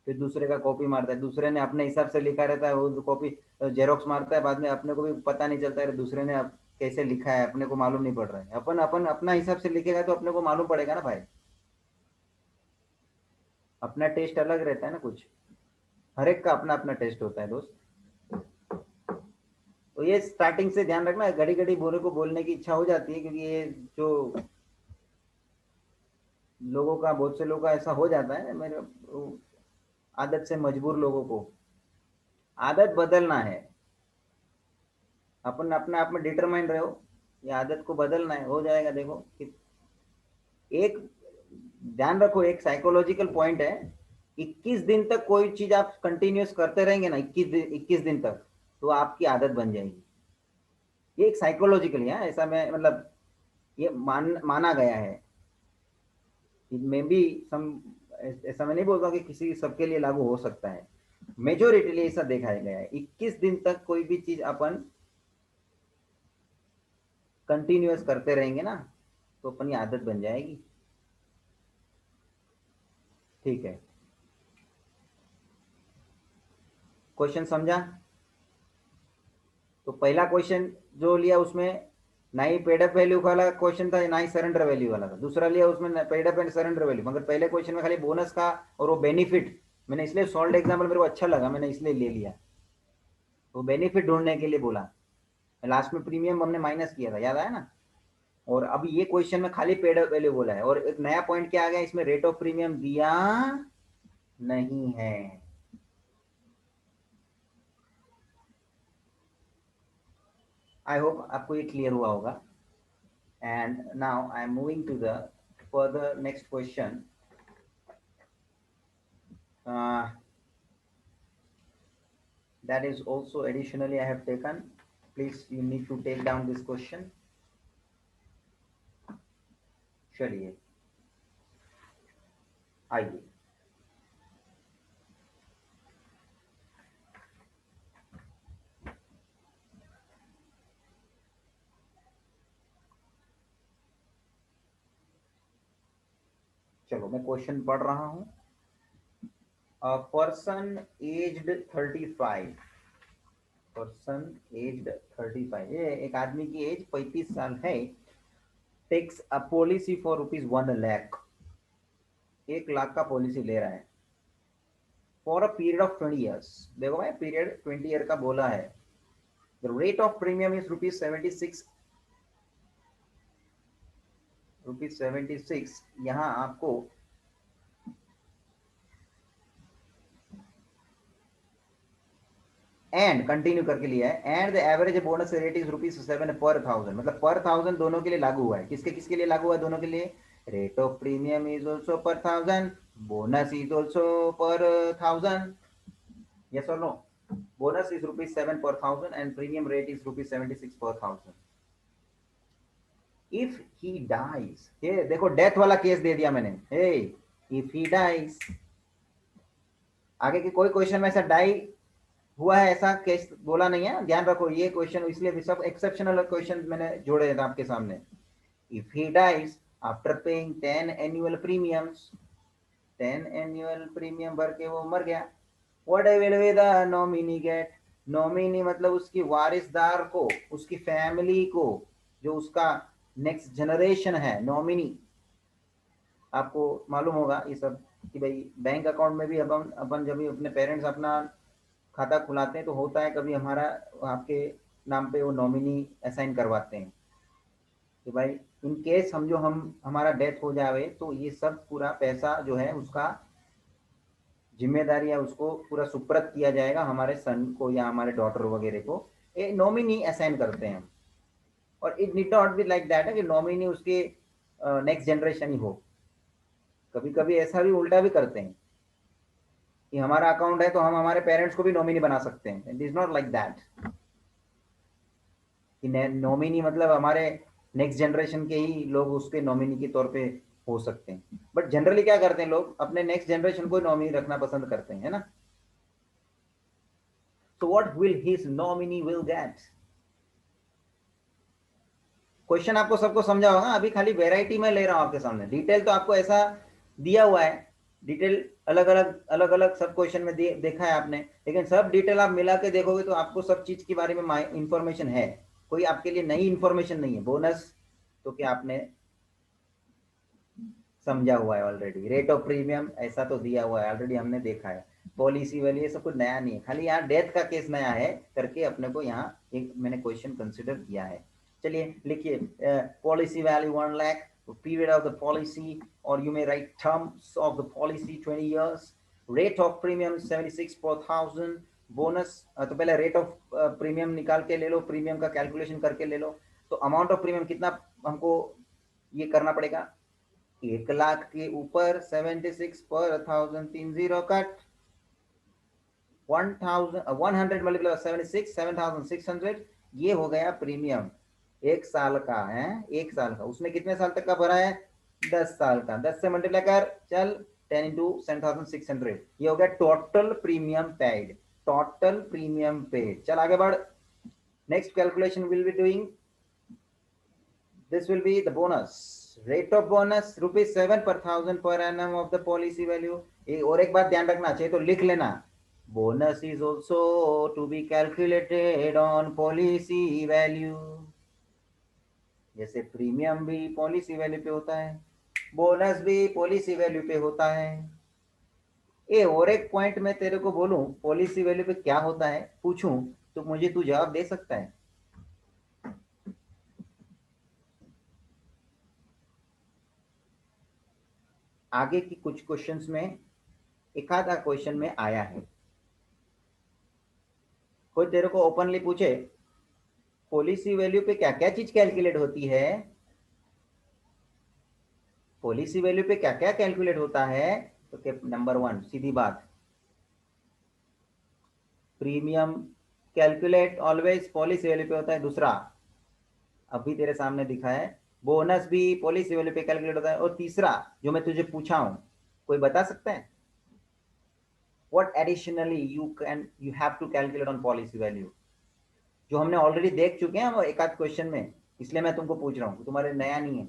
S1: फिर दूसरे का कॉपी मारता है, दूसरे ने अपने हिसाब से लिखा रहता है, वो कॉपी जेरोक्स मारता है, बाद में अपने को भी पता नहीं चलता है दूसरे ने अब कैसे लिखा है, अपने को मालूम नहीं पड़ रहा है। अपन अपन अपना हिसाब से लिखेगा तो अपने को मालूम पड़ेगा ना भाई, अपना टेस्ट अलग रहता है ना कुछ, हर एक का अपना अपना टेस्ट होता है दोस्त। तो ये स्टार्टिंग से ध्यान रखना, घड़ी घड़ी बोले को बोलने की इच्छा हो जाती है, क्योंकि ये जो लोगों का, बहुत से लोगों का ऐसा हो जाता है, मेरे आदत से मजबूर लोगों को आदत बदलना है। अपन अपने आप में डिटरमाइन रहो, ये आदत को बदलना है, हो जाएगा देखो कि एक, ध्यान रखो एक साइकोलॉजिकल पॉइंट है, 21 दिन तक कोई चीज आप कंटिन्यूस करते रहेंगे ना, 21 दिन तक, तो आपकी आदत बन जाएगी। ये एक साइकोलॉजिकल है, ऐसा मैं मतलब ये माना गया है। में भी सम, ऐसा मैं नहीं बोलता कि किसी सबके लिए लागू हो सकता है, मेजोरिटी ऐसा देखा गया है, 21 दिन तक कोई भी चीज अपन कंटिन्यूअस करते रहेंगे ना, तो अपनी आदत बन जाएगी। ठीक है, क्वेश्चन समझा? तो पहला क्वेश्चन जो लिया उसमें ना ही पेड अप वैल्यू वाला क्वेश्चन था, ना ही सरेंडर वैल्यू वाला था। दूसरा लिया उसमें paid up and surrender value, मगर पहले क्वेश्चन में खाली बोनस का और वो बेनिफिट, मैंने इसलिए सॉल्व एग्जाम्पल मेरे को अच्छा लगा, मैंने इसलिए ले लिया, वो बेनिफिट ढूंढने के लिए बोला। लास्ट में प्रीमियम हमने माइनस किया था, याद आया ना। और अब ये क्वेश्चन में खाली पेड अप वैल्यू बोला है, और एक नया पॉइंट क्या आ गया इसमें, रेट ऑफ प्रीमियम दिया नहीं है। आई होप आपको ये क्लियर हुआ होगा। And now I'm moving to the further next question. uh, that is also additionally I have taken. Please, you need to take down this question. चलिए आइए, चलो मैं क्वेश्चन पढ़ रहा हूँ. पर्सन एज्ड 35, पर्सन एज्ड 35, ये एक आदमी की एज 35 साल है. Takes a policy for ₹1 lakh, 1 lakh का पॉलिसी ले रहा है for a period of 20 years. देखो भाई, पीरियड 20 ईयर का बोला है. The rate of premium is ₹76, ₹76. यहाँ आपको एंड कंटिन्यू करके लिया है. And the average bonus rate is ₹7 पर 1000, मतलब पर 1000 दोनों के लिए लागू हुआ है. किसके किसके लिए लागू हुआ है? दोनों के लिए. Rate of premium is also पर 1000, बोनस इज ऑल्सो पर 1000. यस और no? Bonus is ₹7 per 1000 and premium rate is ₹76 per 1000. If he dies, ये देखो डेथ वाला केस दे दिया मैंने. हे, इफ ही डाइज, आगे के कोई क्वेश्चन में ऐसा डाई हुआ है ऐसा केस बोला नहीं है, ध्यान रखो. ये क्वेश्चन इसलिए सब एक्सेप्शनल क्वेश्चन मैंने जोड़े थे आपके सामने. If he dies after paying 10 annual premiums, 10 annual premium भर के वो मर गया, what will be the nominee get? Nominee मतलब उसकी वारिसदार को, उसकी फैमिली को, जो उसका नेक्स्ट जनरेशन है, नॉमिनी. आपको मालूम होगा ये सब कि भाई बैंक अकाउंट में भी अपन अपन जब भी अपने पेरेंट्स अपना खाता खुलाते हैं तो होता है कभी हमारा आपके नाम पे वो नॉमिनी असाइन करवाते हैं कि भाई इन केस हम जो हम हमारा डेथ हो जाए तो ये सब पूरा पैसा जो है उसका जिम्मेदारी है, उसको पूरा सुप्रत किया जाएगा हमारे सन को या हमारे डॉटर वगैरह को. ए नॉमिनी असाइन करते हैं हम. और it need not be like that है कि नॉमिनी उसके नेक्स्ट जनरेशन ही हो. कभी कभी ऐसा भी उल्टा भी करते हैं कि हमारा अकाउंट है तो हम हमारे पेरेंट्स को भी नॉमिनी बना सकते हैं. It is not like that कि नॉमिनी मतलब हमारे नेक्स्ट जनरेशन के ही लोग उसके नॉमिनी के तौर पे हो सकते हैं. बट जनरली क्या करते हैं लोग, अपने नेक्स्ट जनरेशन को नॉमिनी रखना पसंद करते हैं, है ना. तो what will his nominee will get? Question आपको सबको समझा होगा. अभी खाली वेराइटी में ले रहा हूं आपके सामने. डिटेल तो आपको ऐसा दिया हुआ है, डिटेल अलग अलग सब क्वेश्चन में देखा है आपने, लेकिन सब डिटेल आप मिला के देखोगे तो आपको सब चीज के बारे में इंफॉर्मेशन है. कोई आपके लिए नई इंफॉर्मेशन नहीं है. बोनस तो क्या आपने समझा हुआ है ऑलरेडी. रेट ऑफ प्रीमियम ऐसा तो दिया हुआ है ऑलरेडी, हमने देखा है. पॉलिसी वैल्यू ये सब कुछ नया नहीं है, खाली यहाँ डेथ का केस नया है करके अपने को यहाँ एक मैंने क्वेश्चन कंसिडर किया है. चलिए लिखिए. Policy value 1 lakh, period of the policy, और you may write terms of the policy 20 years. Rate of premium 76 per 1000. Bonus तो पहले रेट ऑफ प्रीमियम निकाल के ले लो, प्रीमियम का कैलकुलेशन करके ले लो. तो अमाउंट ऑफ प्रीमियम कितना हमको ये करना पड़ेगा? 1 लाख के ऊपर 76 पर 1000, 30 कट, 100 मल्टीप्लाई 76, 7600. ये हो गया प्रीमियम. 1 साल का है, 1 साल का. उसने कितने साल तक का भरा है? 10 साल का. 10 से मल्टीप्लाई कर चल, 10 इंटू 7600. ये हो गया total premium paid. Total premium paid. चल आगे बढ़. Next calculation will be doing, this will be the bonus. Rate of bonus ₹7 per 1000 per annum of the policy value. और एक बात ध्यान रखना चाहिए तो लिख लेना, bonus is also to be calculated on policy value. जैसे प्रीमियम भी पॉलिसी वैल्यू पे होता है, बोनस भी पॉलिसी वैल्यू पे होता है. ए और एक पॉइंट मैं तेरे को बोलूं पॉलिसी वैल्यू पे क्या होता है पूछूं तो मुझे तू जवाब दे सकता है? आगे की कुछ क्वेश्चंस में एक आधा क्वेश्चन में आया है. कोई तेरे को ओपनली पूछे पॉलिसी वैल्यू पे क्या क्या चीज कैलकुलेट होती है, पॉलिसी वैल्यू पे क्या क्या कैलकुलेट होता है, तो नंबर 1 सीधी बात, premium calculate always policy value पे होता है। दूसरा, अभी तेरे सामने दिखा है, बोनस भी पॉलिसी वैल्यू पे कैलकुलेट होता है। और तीसरा जो मैं तुझे पूछा हूं, कोई बता सकता है what additionally you have to calculate on policy value, जो हमने ऑलरेडी देख चुके हैं वो एक आध क्वेश्चन में, इसलिए मैं तुमको पूछ रहा हूँ, तुम्हारे नया नहीं है।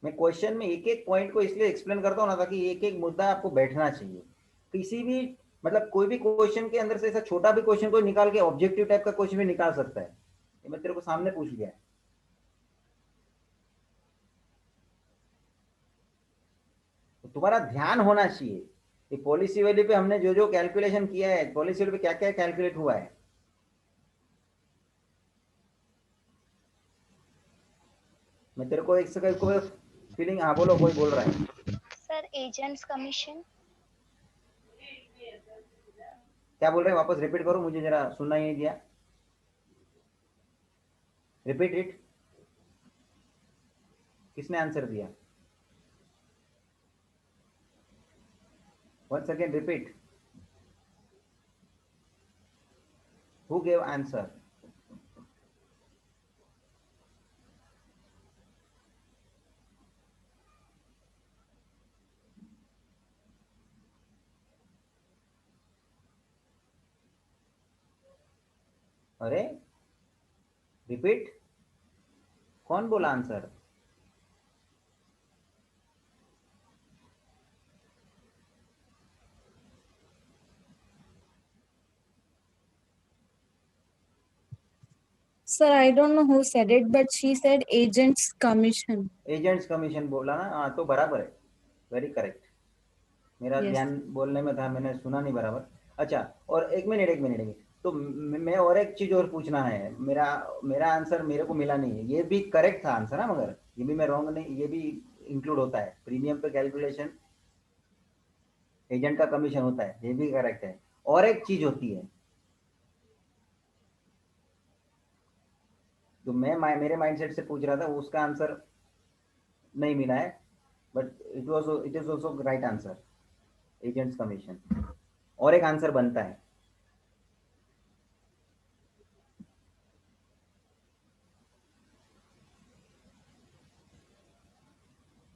S1: मैं क्वेश्चन में एक एक पॉइंट को इसलिए एक्सप्लेन करता हूँ ना, ताकि एक एक मुद्दा आपको बैठना चाहिए। किसी भी मतलब कोई भी क्वेश्चन के अंदर से ऐसा छोटा भी क्वेश्चन को निकाल के ऑब्जेक्टिव टाइप का क्वेश्चन भी निकाल सकता है। ये मैं तेरे को सामने पूछ लिया है। तो तुम्हारा ध्यान होना चाहिए कि पॉलिसी वैल्यू पे हमने जो जो कैलकुलेशन किया है, पॉलिसी वैल्यू पे क्या क्या कैलकुलेट हुआ है। मैं तेरे को एक सेकंड को फीलिंग, हाँ बोलो, कोई बोल रहा है।
S2: Sir agents commission.
S1: क्या बोल रहे हैं, वापस रिपीट करो, मुझे जरा सुनना ही नहीं दिया, रिपीट इट। किसने आंसर दिया, once again repeat, who gave answer? अरे रिपीट, कौन बोला answer?
S3: Sir, I don't know who said it, but she said agent's commission.
S1: Agents commission बोला ना, हाँ तो बराबर है, वेरी करेक्ट। मेरा
S3: Yes.
S1: ध्यान बोलने में था, मैंने सुना नहीं बराबर। अच्छा, और एक मिनट एक मिनट एक मिनट, तो मैं और एक चीज और पूछना है, मेरा मेरा आंसर मेरे को मिला नहीं है, ये भी करेक्ट था आंसर, है मगर ये भी मैं रॉन्ग नहीं, ये भी इंक्लूड होता है, प्रीमियम पे कैलकुलेशन एजेंट का कमीशन होता है, ये भी करेक्ट है। और एक चीज होती है, तो मैं मेरे माइंडसेट से पूछ रहा था, उसका आंसर नहीं मिला है, but it is also right answer, agents commission. और एक आंसर बनता है,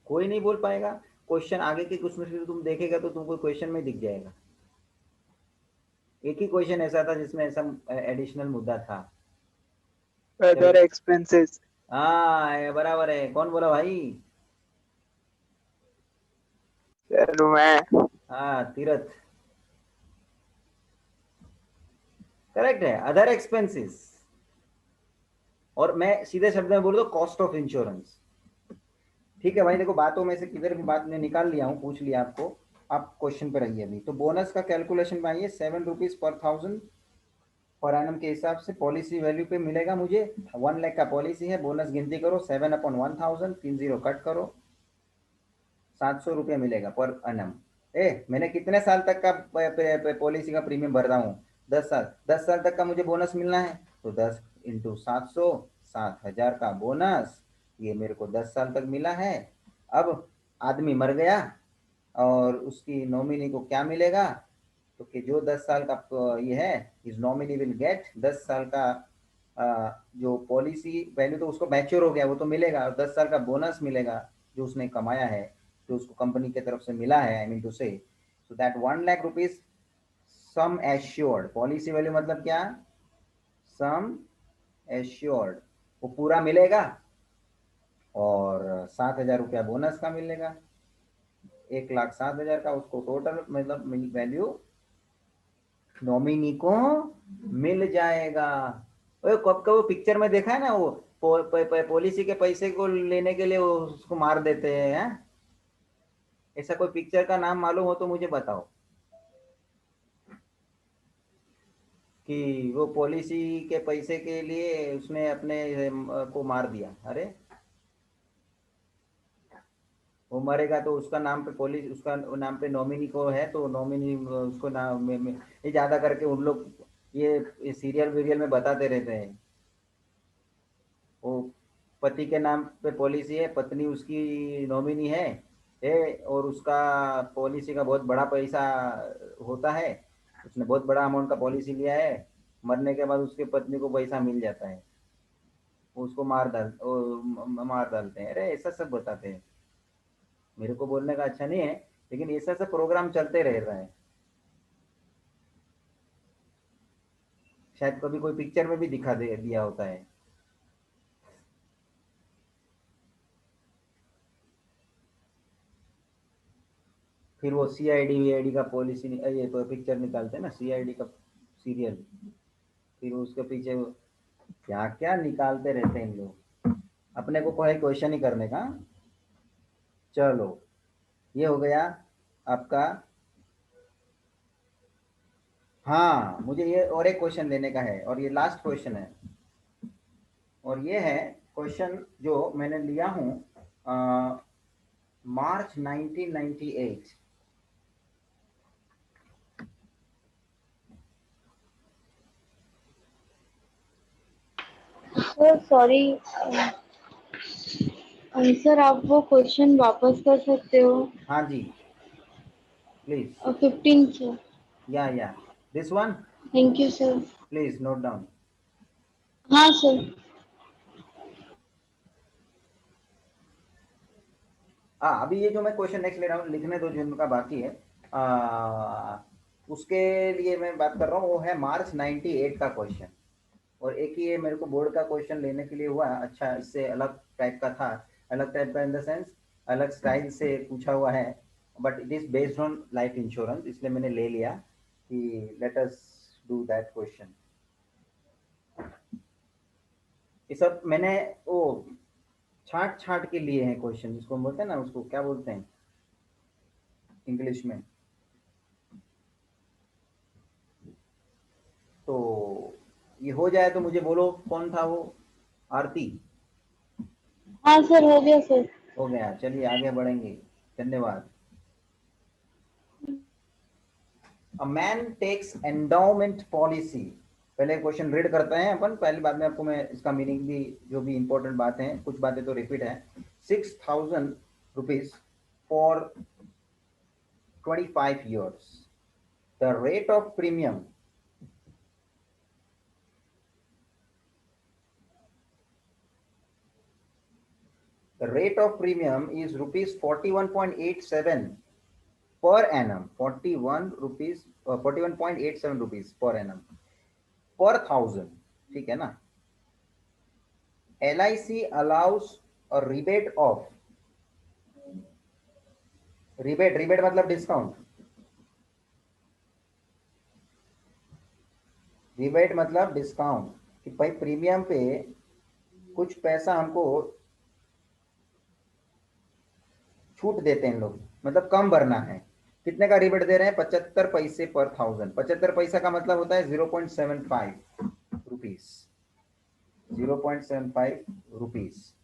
S1: कोई नहीं बोल पाएगा। क्वेश्चन आगे के कुछ में तुम देखेगा तो तुमको क्वेश्चन में दिख जाएगा, एक ही क्वेश्चन ऐसा था जिसमें ऐसा एडिशनल मुद्दा था।
S4: Other expenses.
S1: हाँ ये बराबर है, कौन बोला भाई?
S4: सर मैं।
S1: हाँ तीरथ, करेक्ट है, अदर एक्सपेंसेस। और मैं सीधे शब्द में बोल दो, कॉस्ट ऑफ इंश्योरेंस। ठीक है भाई, देखो बातों में से किधर भी बात मैं निकाल लिया हूँ, पूछ लिया आपको। आप क्वेश्चन पे रहिए अभी। तो बोनस का कैलकुलेशन में आइए, 7 रुपीज पर 1000 पर एनम के हिसाब से पॉलिसी वैल्यू पे मिलेगा मुझे। 1 लाख का पॉलिसी है, बोनस गिनती करो, 7/1000, 30 कट करो, 700 रुपया मिलेगा पर एनम। मैंने कितने साल तक का पॉलिसी का प्रीमियम भर रहा हूँ? 10 साल, 10 साल तक का मुझे बोनस मिलना है, तो 10 × 700, 7,000 का बोनस, ये मेरे को 10 साल तक मिला है। अब आदमी मर गया और उसकी नॉमिनी को क्या मिलेगा, तो कि जो 10 साल का ये है, इस नॉमिनी विल गेट 10 साल का जो पॉलिसी वैल्यू, तो उसको मैच्योर हो गया वो तो मिलेगा, और 10 साल का बोनस मिलेगा जो उसने कमाया है, जो उसको कंपनी की तरफ से मिला है, आई मीन टू से। So that 1 lakh rupees sum assured, policy value मतलब क्या, सम एश्योर्ड, वो पूरा मिलेगा, और 7,000 रुपया बोनस का मिलेगा, 1,07,000 का उसको टोटल मतलब वैल्यू नॉमिनी को मिल जाएगा। कब का वो पिक्चर में देखा है ना, वो पॉलिसी के पैसे को लेने के लिए वो उसको मार देते हैं। ऐसा कोई पिक्चर का नाम मालूम हो तो मुझे बताओ, कि वो पॉलिसी के पैसे के लिए उसने अपने को मार दिया। अरे वो मरेगा तो उसका नाम पे पॉलिसी, उसका नाम पे नॉमिनी को है तो नॉमिनी उसको नाम ये ज्यादा करके उन लोग ये सीरियल वीरियल में बताते रहते हैं। वो पति के नाम पे पॉलिसी है, पत्नी उसकी नॉमिनी है और उसका पॉलिसी का बहुत बड़ा पैसा होता है, उसने बहुत बड़ा अमाउंट का पॉलिसी लिया है, मरने के बाद उसके पत्नी को पैसा मिल जाता है, वो उसको मार डालते हैं। अरे ऐसा सब बताते हैं, मेरे को बोलने का अच्छा नहीं है, लेकिन ऐसा सब प्रोग्राम चलते रह रहा है। शायद कभी कोई पिक्चर में भी दिखा दे दिया होता है। फिर वो सीआईडी वीआईडी का पॉलिसी ये तो पिक्चर निकालते हैं ना, सीआईडी का सीरियल, फिर उसके पीछे क्या क्या निकालते रहते हैं इन लोग। अपने को कोई क्वेश्चन ही करने का। चलो ये हो गया आपका। हाँ मुझे ये और एक क्वेश्चन लेने का है और ये लास्ट क्वेश्चन है, और ये है क्वेश्चन जो मैंने लिया हूँ मार्च 1998।
S5: सर सॉरी सर, आप वो क्वेश्चन वापस कर सकते हो?
S1: हाँ जी प्लीज।
S5: 15 सर।
S1: या this one
S5: thank you sir.
S1: Please note down.
S5: हाँ सर।
S1: हाँ अभी ये जो मैं क्वेश्चन नेक्स्ट ले रहा हूँ, लिखने दो जिनका बाकी है, उसके लिए मैं बात कर रहा हूँ, वो है मार्च 98 का क्वेश्चन। और एक ही ये मेरे को बोर्ड का क्वेश्चन लेने के लिए हुआ, अच्छा इससे अलग टाइप का था, अलग टाइप का इन द सेंस अलग स्टाइल से पूछा हुआ है, but it is based on life insurance, इसलिए मैंने ले लिया कि let us do that question. ये सब मैंने वो छाट छाट के लिए हैं क्वेश्चन, जिसको हम बोलते हैं ना, उसको क्या बोलते हैं इंग्लिश में। तो ये हो जाए तो मुझे बोलो कौन था वो, आरती?
S5: हाँ सर, हो गया सर।
S1: हो गया, चलिए आगे बढ़ेंगे, धन्यवाद। A man takes endowment policy, पहले क्वेश्चन रीड करते हैं अपन, पहले बाद में आपको मैं इसका मीनिंग भी, जो भी इंपॉर्टेंट बातें हैं, कुछ बातें तो रिपीट है। 6,000 rupees for 25 years. The rate of premium is rupees 41.87 per annum, 41.87 rupees per annum per thousand, ठीक है ना। LIC allows a rebate of, rebate मतलब डिस्काउंट, रिबेट मतलब डिस्काउंट, कि भाई प्रीमियम पे कुछ पैसा हमको छूट देते हैं लोग, मतलब कम भरना है। कितने का रिबेट दे रहे हैं? 75 पैसे पर थाउजेंड। 75 पैसा का मतलब होता है 0.75 रुपीज, 0.75 रुपीज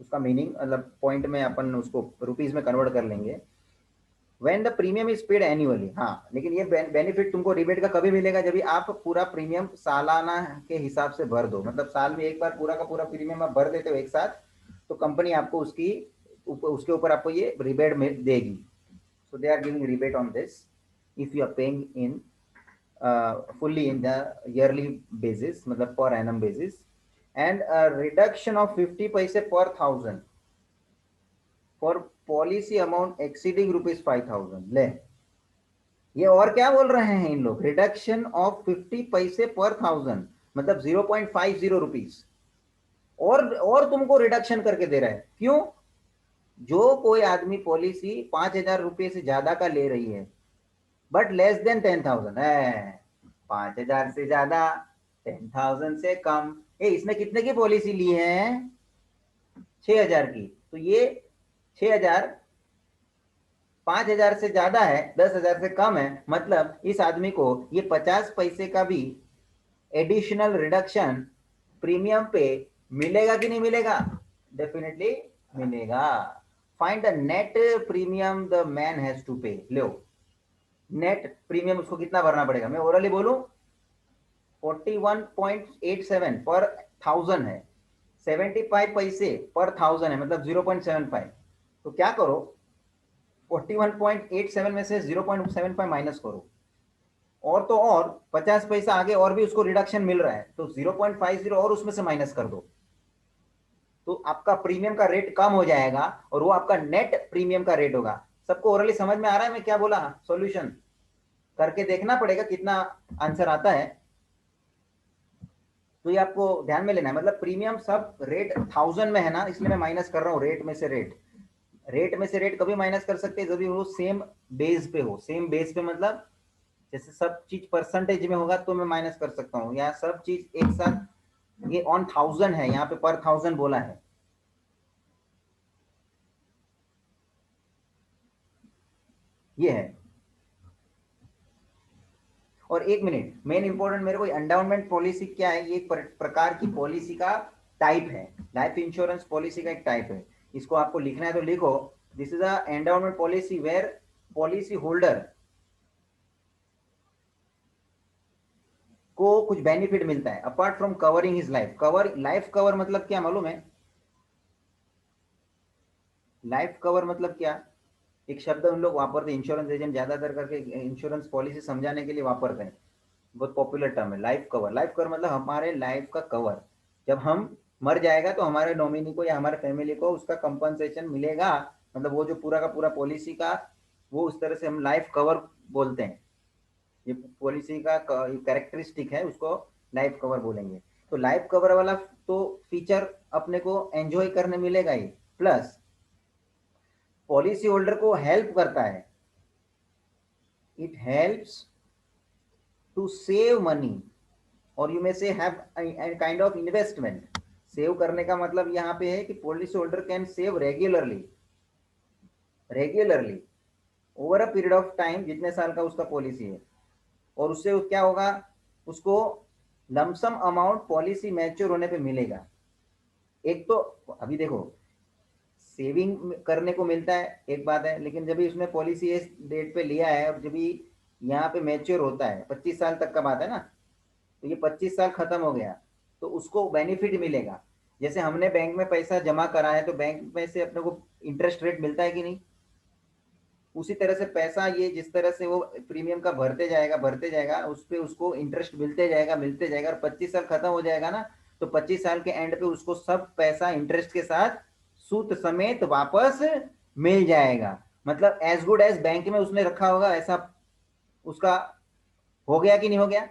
S1: उसका मीनिंग, मतलब पॉइंट में अपन उसको रुपीज में कन्वर्ट कर लेंगे। When the premium is paid annually, हाँ, लेकिन ये बेनिफिट तुमको रिबेट का कभी मिलेगा जब आप पूरा प्रीमियम सालाना के हिसाब से भर दो, मतलब साल में एक बार पूरा का पूरा प्रीमियम आप भर देते हो एक साथ, तो कंपनी आपको उसके ऊपर आपको ये रिबेट में देगी। So they are giving rebate on this if you are paying in fully in the yearly basis, मतलब per annum basis, and reduction of 50 पैसे per thousand for policy amount exceeding ₹5,000। ले, ये और क्या बोल रहे हैं इन लोग, रिडक्शन ऑफ 50 पैसे पर थाउजेंड, मतलब 0.50 रुपीज, और तुमको रिडक्शन करके दे रहा है। क्यों? जो कोई आदमी पॉलिसी 5,000 रुपये से ज्यादा का ले रही है, बट लेस देन 10,000 है, 5,000 से ज्यादा 10,000 से कम, इसने कितने की पॉलिसी ली है? 6,000 की। तो ये 6,000 5,000 से ज्यादा है, 10,000 से कम है, मतलब इस आदमी को ये 50 पैसे का भी एडिशनल रिडक्शन प्रीमियम पे मिलेगा कि नहीं मिलेगा? डेफिनेटली मिलेगा। Find the net premium the man has to pay. लो, नेट प्रीमियम उसको कितना भरना पड़ेगा, मैं ओरली बोलूं 41.87 पर 1000 है, 75 पैसे पर 1000 है, मतलब 0.75। तो क्या करो, 41.87 में से 0.75 माइनस करो, और तो और 50 पैसा आगे और भी उसको रिडक्शन मिल रहा है, तो 0.50 और उसमें से माइनस कर दो, तो आपका प्रीमियम का रेट कम हो जाएगा और वो आपका नेट प्रीमियम का रेट होगा। सबको ओरली समझ में आ रहा है मैं क्या बोला? सॉल्यूशन करके देखना पड़ेगा कितना आंसर आता है, तो ये आपको ध्यान में लेना है। मतलब प्रीमियम सब रेट 1000 में है ना, इसलिए मैं माइनस कर रहा हूँ रेट में से रेट। रेट में से रेट कभी माइनस कर सकते हैं जब भी वो सेम बेस पे हो। सेम बेस पे मतलब जैसे सब चीज परसेंटेज में होगा तो मैं माइनस कर सकता हूँ, या सब चीज एक साथ, ये ऑन 1000 है, यहाँ पे पर 1000 बोला है। ये है। और एक मिनट, मेन इंपॉर्टेंट मेरे को एंडाउनमेंट पॉलिसी क्या है, ये एक प्रकार की पॉलिसी का टाइप है, लाइफ इंश्योरेंस पॉलिसी का एक टाइप है। इसको आपको लिखना है तो लिखो, this is a endowment policy where policy holder को कुछ बेनिफिट मिलता है apart from covering his life. Cover, life cover मतलब क्या मालूम है? लाइफ कवर मतलब क्या, एक शब्द उन लोग वापरते हैं, इंश्योरेंस एजेंट ज्यादातर करके इंश्योरेंस पॉलिसी समझाने के लिए वापरते हैं, बहुत पॉपुलर टर्म है लाइफ कवर। लाइफ कवर मतलब हमारे लाइफ का कवर, जब हम मर जाएगा तो हमारे नॉमिनी को या हमारे फैमिली को उसका कंपनसेशन मिलेगा, मतलब वो जो पूरा का पूरा पॉलिसी का, वो उस तरह से हम लाइफ कवर बोलते हैं। ये पॉलिसी का कैरेक्टरिस्टिक है, उसको लाइफ कवर बोलेंगे। तो लाइफ कवर वाला तो फीचर अपने को एंजॉय करने मिलेगा ही, प्लस पॉलिसी होल्डर को हेल्प करता है, it helps to save money, और you may say have kind of investment. Save करने का मतलब यहाँ पे है कि policy holder can save regularly, regularly over a period of time, जितने साल का उसका पॉलिसी है। और उससे क्या होगा, उसको लमसम अमाउंट पॉलिसी मैच्योर होने पे मिलेगा। एक तो अभी देखो, सेविंग करने को मिलता है एक बात है, लेकिन जब भी उसने पॉलिसी इस डेट पे लिया है और जब भी यहाँ पे मैच्योर होता है, 25 साल तक का बात है ना, तो ये 25 साल खत्म हो गया तो उसको बेनिफिट मिलेगा। जैसे हमने बैंक में पैसा जमा करा है तो बैंक में से अपने को इंटरेस्ट रेट मिलता है कि नहीं, उसी तरह से पैसा ये जिस तरह से वो प्रीमियम का भरते जाएगा उस पे उसको इंटरेस्ट मिलते जाएगा, और 25 साल खत्म हो जाएगा ना, तो 25 साल के एंड पे उसको सब पैसा इंटरेस्ट के साथ सूद समेत वापस मिल जाएगा। मतलब एज गुड एज बैंक में उसने रखा होगा ऐसा उसका हो गया कि नहीं हो गया।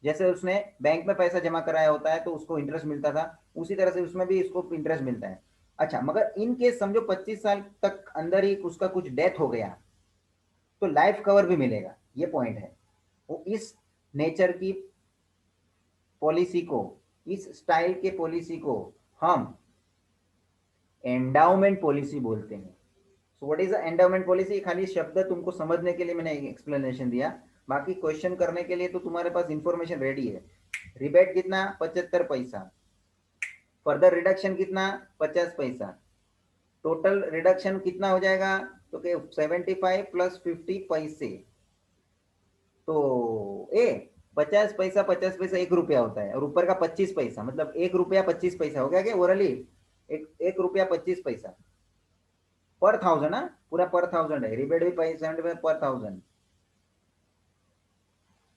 S1: जैसे उसने बैंक में पैसा जमा कराया होता है तो उसको इंटरेस्ट मिलता था, उसी तरह से उसमें भी इसको इंटरेस्ट मिलता है। अच्छा, मगर इन केस समझो 25 साल तक अंदर ही उसका कुछ डेथ हो गया तो लाइफ कवर भी मिलेगा, ये पॉइंट है। वो इस नेचर की पॉलिसी को, इस स्टाइल के पॉलिसी को हम एंडाउमेंट पॉलिसी बोलते हैं। So what is endowment policy, खाली शब्द तुमको समझने के लिए मैंने एक्सप्लेनेशन दिया, बाकी क्वेश्चन करने के लिए तो तुम्हारे पास इंफॉर्मेशन रेडी है। रिबेट कितना, 75 पैसा, फर्दर रिडक्शन कितना, 50 पैसा, टोटल रिडक्शन कितना हो जाएगा, तो 75 प्लस 50 पैसे, तो 50 पैसा 1 रुपया होता है, और ऊपर का 25 पैसा, मतलब 1 रुपया 25 पैसा हो गया क्या ओरली, 1 रुपया 25 पैसा पर 1000 ना, पूरा पर 1000 है, रिबेट भी 75 पर 1000,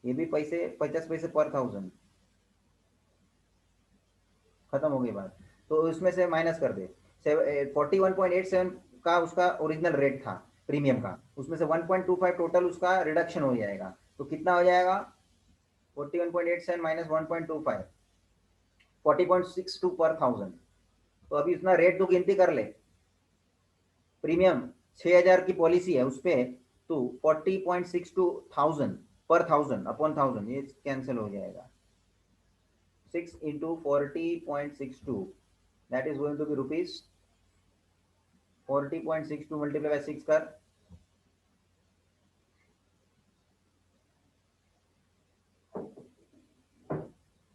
S1: ये भी पैसे 50 पैसे पर 1000। खत्म हो गई बात, तो इसमें से माइनस कर दे। 41.87 का उसका ओरिजिनल रेट था प्रीमियम का, उसमें से 1.25 टोटल उसका रिडक्शन हो जाएगा, तो कितना हो जाएगा, 41.87 माइनस 1.25, 40.62 पर 1000। तो अभी उसना रेट तो गिनती कर ले, प्रीमियम 6000 की पॉलिसी है उस पर, तो 40.62 पर 1000 अपॉन 1000, ये कैंसिल हो जाएगा, 6 into 40.62, that is going to be rupees 40.62 multiplied by 6 कर,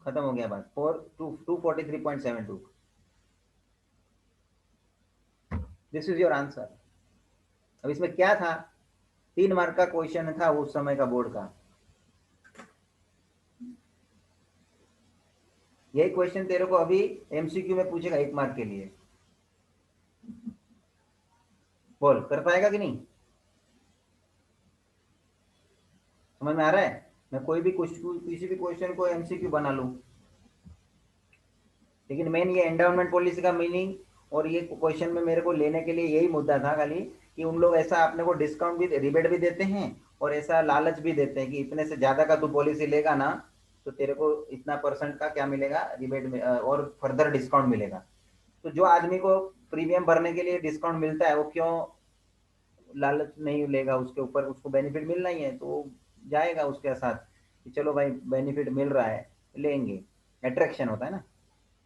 S1: खत्म हो गया बात, 243.72। This is your answer. अब इसमें क्या था, 3 मार्क का क्वेश्चन था उस समय का बोर्ड का। यही क्वेश्चन तेरे को अभी एमसीक्यू में पूछेगा 1 मार्क के लिए। बोल, कर पाएगा कि नहीं? समझ में आ रहा है? मैं कोई भी किसी भी क्वेश्चन को एमसीक्यू बना लूं, लेकिन मेन ये एंडाउनमेंट पॉलिसी का मीनिंग और ये क्वेश्चन में मेरे को लेने के लिए यही मुद्दा था खाली कि उन लोग ऐसा अपने को डिस्काउंट भी, रिबेट भी देते हैं और ऐसा लालच भी देते हैं कि इतने से ज्यादा का तू पॉलिसी लेगा ना तो तेरे को इतना % का क्या मिलेगा रिबेट में और फर्दर डिस्काउंट मिलेगा। तो जो आदमी को प्रीमियम भरने के लिए डिस्काउंट मिलता है वो क्यों लालच नहीं लेगा उसके ऊपर, उसको बेनिफिट मिलना ही है तो जाएगा उसके साथ कि चलो भाई बेनिफिट मिल रहा है लेंगे, अट्रैक्शन होता है ना।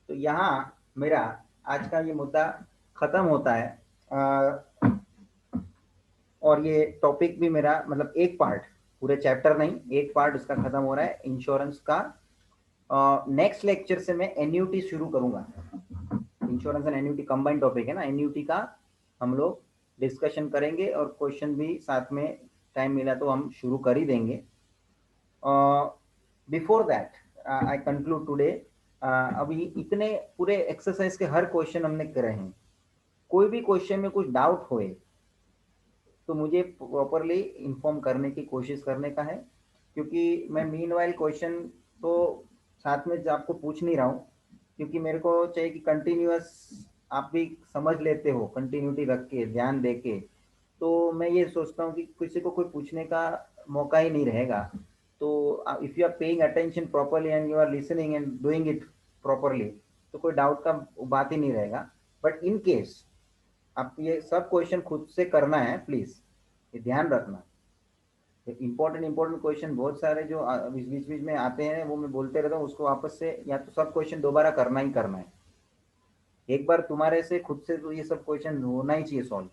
S1: तो यहाँ मेरा आज का ये मुद्दा खत्म होता है और ये टॉपिक भी मेरा मतलब एक पार्ट, पूरे चैप्टर नहीं, एक पार्ट उसका खत्म हो रहा है इंश्योरेंस का। नेक्स्ट लेक्चर से मैं एन्यूटी शुरू करूंगा। Insurance and annuity combined topic है ना, एन्यूटी का हम लोग डिस्कशन करेंगे और क्वेश्चन भी साथ में टाइम मिला तो हम शुरू कर ही देंगे। Before that I conclude today. अभी इतने पूरे एक्सरसाइज के हर क्वेश्चन हमने करे हैं, कोई भी क्वेश्चन में कुछ डाउट होए तो मुझे प्रॉपरली इन्फॉर्म करने की कोशिश करने का है, क्योंकि मैं मीनवाइल क्वेश्चन तो साथ में आपको पूछ नहीं रहा हूँ, क्योंकि मेरे को चाहिए कि कंटिन्यूअस आप भी समझ लेते हो, कंटिन्यूटी रख के ध्यान दे के। तो मैं ये सोचता हूँ कि किसी को कोई पूछने का मौका ही नहीं रहेगा। तो if you are paying attention properly and you are listening and doing it properly तो कोई डाउट का बात ही नहीं रहेगा। बट इन केस आप ये सब क्वेश्चन खुद से करना है, प्लीज ये ध्यान रखना। इंपॉर्टेंट क्वेश्चन बहुत सारे जो बीच बीच में आते हैं वो मैं बोलते रहता हूँ, उसको वापस से या तो सब क्वेश्चन दोबारा करना ही करना है। एक बार तुम्हारे से खुद से तो ये सब क्वेश्चन होना ही चाहिए सॉल्व।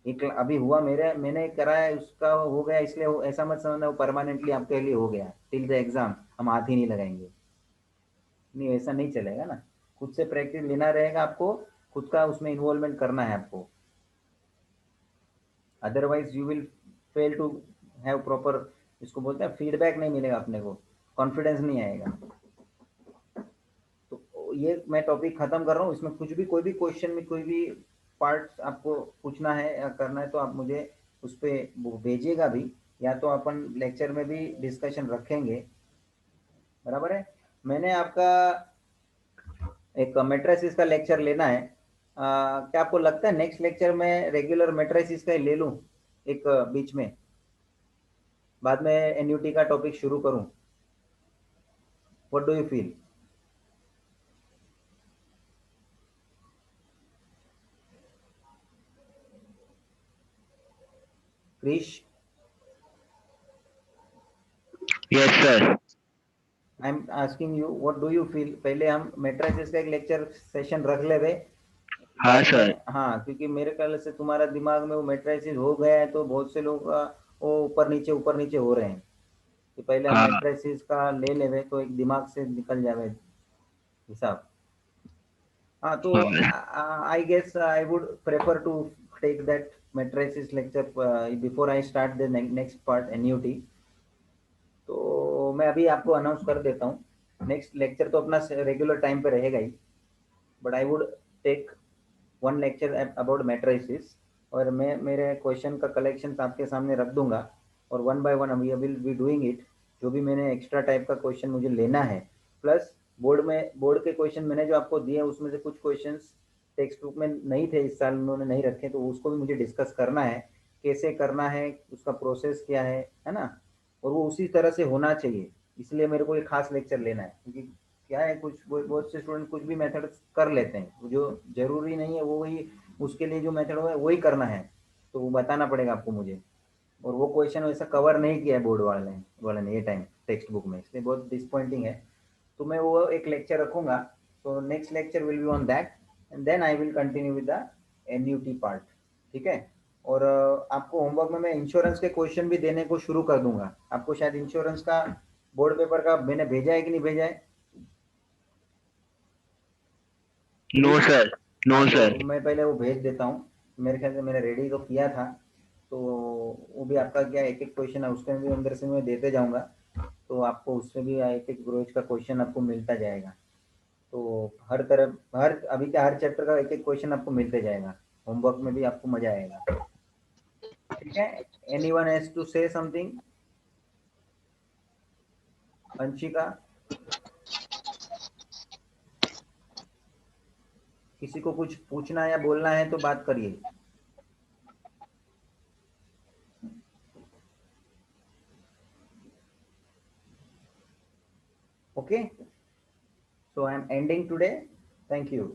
S1: एक अभी हुआ मैंने करा है उसका हो गया, इसलिए ऐसा मत समझना वो परमानेंटली आपके लिए हो गया टिल द एग्जाम हम हाथ ही नहीं लगाएंगे। नहीं, ऐसा नहीं चलेगा ना। खुद से प्रैक्टिस लेना रहेगा आपको, खुद का उसमें इन्वॉल्वमेंट करना है आपको। Otherwise you will fail to have proper, इसको बोलते हैं फीडबैक नहीं मिलेगा अपने को, कॉन्फिडेंस नहीं आएगा। तो ये मैं टॉपिक खत्म कर रहा हूँ। इसमें कुछ भी कोई भी क्वेश्चन में कोई भी पार्ट आपको पूछना है या करना है तो आप मुझे उस पर भेजिएगा भी, या तो अपन लेक्चर में भी डिस्कशन रखेंगे। बराबर है। मैंने आपका एक मेट्राइसिस का लेक्चर लेना है। क्या आपको लगता है नेक्स्ट लेक्चर में रेगुलर मेट्राइसिस का ही ले लूं एक बीच में, बाद में एन्यूटी का टॉपिक शुरू करूं? What do you feel? Krish,
S4: Yes, sir.
S1: I am asking you what do you feel. पहले हम मेट्राइसिस का एक लेक्चर सेशन रख ले वे
S4: हाँ
S1: बाद
S4: सर।
S1: में। हाँ, क्योंकि मेरे ख्याल से तुम्हारा दिमाग में वो मेट्राइसिस हो गया है तो बहुत से लोग वो ऊपर नीचे हो रहे हैं कि पहले हम
S4: हाँ
S1: मेट्राइसिस का ले लेवे तो एक दिमाग से निकल जावे हिसाब। हाँ, तो
S4: हाँ
S1: I guess I would prefer to take that matrices lecture before I start the next part annuity. तो मैं अभी आपको अनाउंस कर देता हूँ, नेक्स्ट लेक्चर तो अपना रेगुलर टाइम पे रहेगा ही, but I would take 1 lecture about matrices और मैं मेरे क्वेश्चन का कलेक्शन आपके सामने रख दूंगा और 1 by 1 we will be doing it. जो भी मैंने एक्स्ट्रा टाइप का क्वेश्चन मुझे लेना है, प्लस बोर्ड के क्वेश्चन मैंने जो आपको दिए उसमें से कुछ क्वेश्चंस टेक्स्ट बुक में नहीं थे, इस साल उन्होंने नहीं रखे, तो उसको भी मुझे डिस्कस करना है, कैसे करना है, उसका प्रोसेस क्या है ना, और वो उसी तरह से होना चाहिए। इसलिए मेरे को एक खास लेक्चर लेना है, क्योंकि क्या है कुछ बहुत से स्टूडेंट कुछ भी मेथड कर लेते हैं, जो जरूरी नहीं है वो वही, उसके लिए जो मेथड है वही करना है, तो वो बताना पड़ेगा आपको मुझे। और वो क्वेश्चन वैसा कवर नहीं किया है बोर्ड वाले ने ये टाइम टेक्स्ट बुक में, इसलिए बहुत डिसपॉइंटिंग है। तो मैं वो एक लेक्चर रखूंगा, तो next lecture will be on that and then I will continue with the annuity part. ठीक है। और आपको होमवर्क में मैं इंश्योरेंस के क्वेश्चन भी देने को शुरू कर दूंगा। आपको शायद इंश्योरेंस का बोर्ड पेपर का मैंने भेजा है कि नहीं भेजा है?
S4: नो सर, नो
S1: तो
S4: सर।
S1: मैं पहले वो भेज देता हूँ, मेरे ख्याल से मैंने रेडी तो किया था, तो वो भी आपका क्या एक एक क्वेश्चन है उसके भी अंदर से मैं देते जाऊंगा, तो आपको उसमें भी एक एक रोज का क्वेश्चन आपको मिलता जाएगा। तो हर तरफ हर अभी का हर चैप्टर का एक एक क्वेश्चन आपको मिलते जाएगा, होमवर्क में भी आपको मजा आएगा। ठीक है, anyone has to say something? Anshika, किसी को कुछ पूछना या बोलना है तो बात करिए। Okay, so I am ending today. Thank you.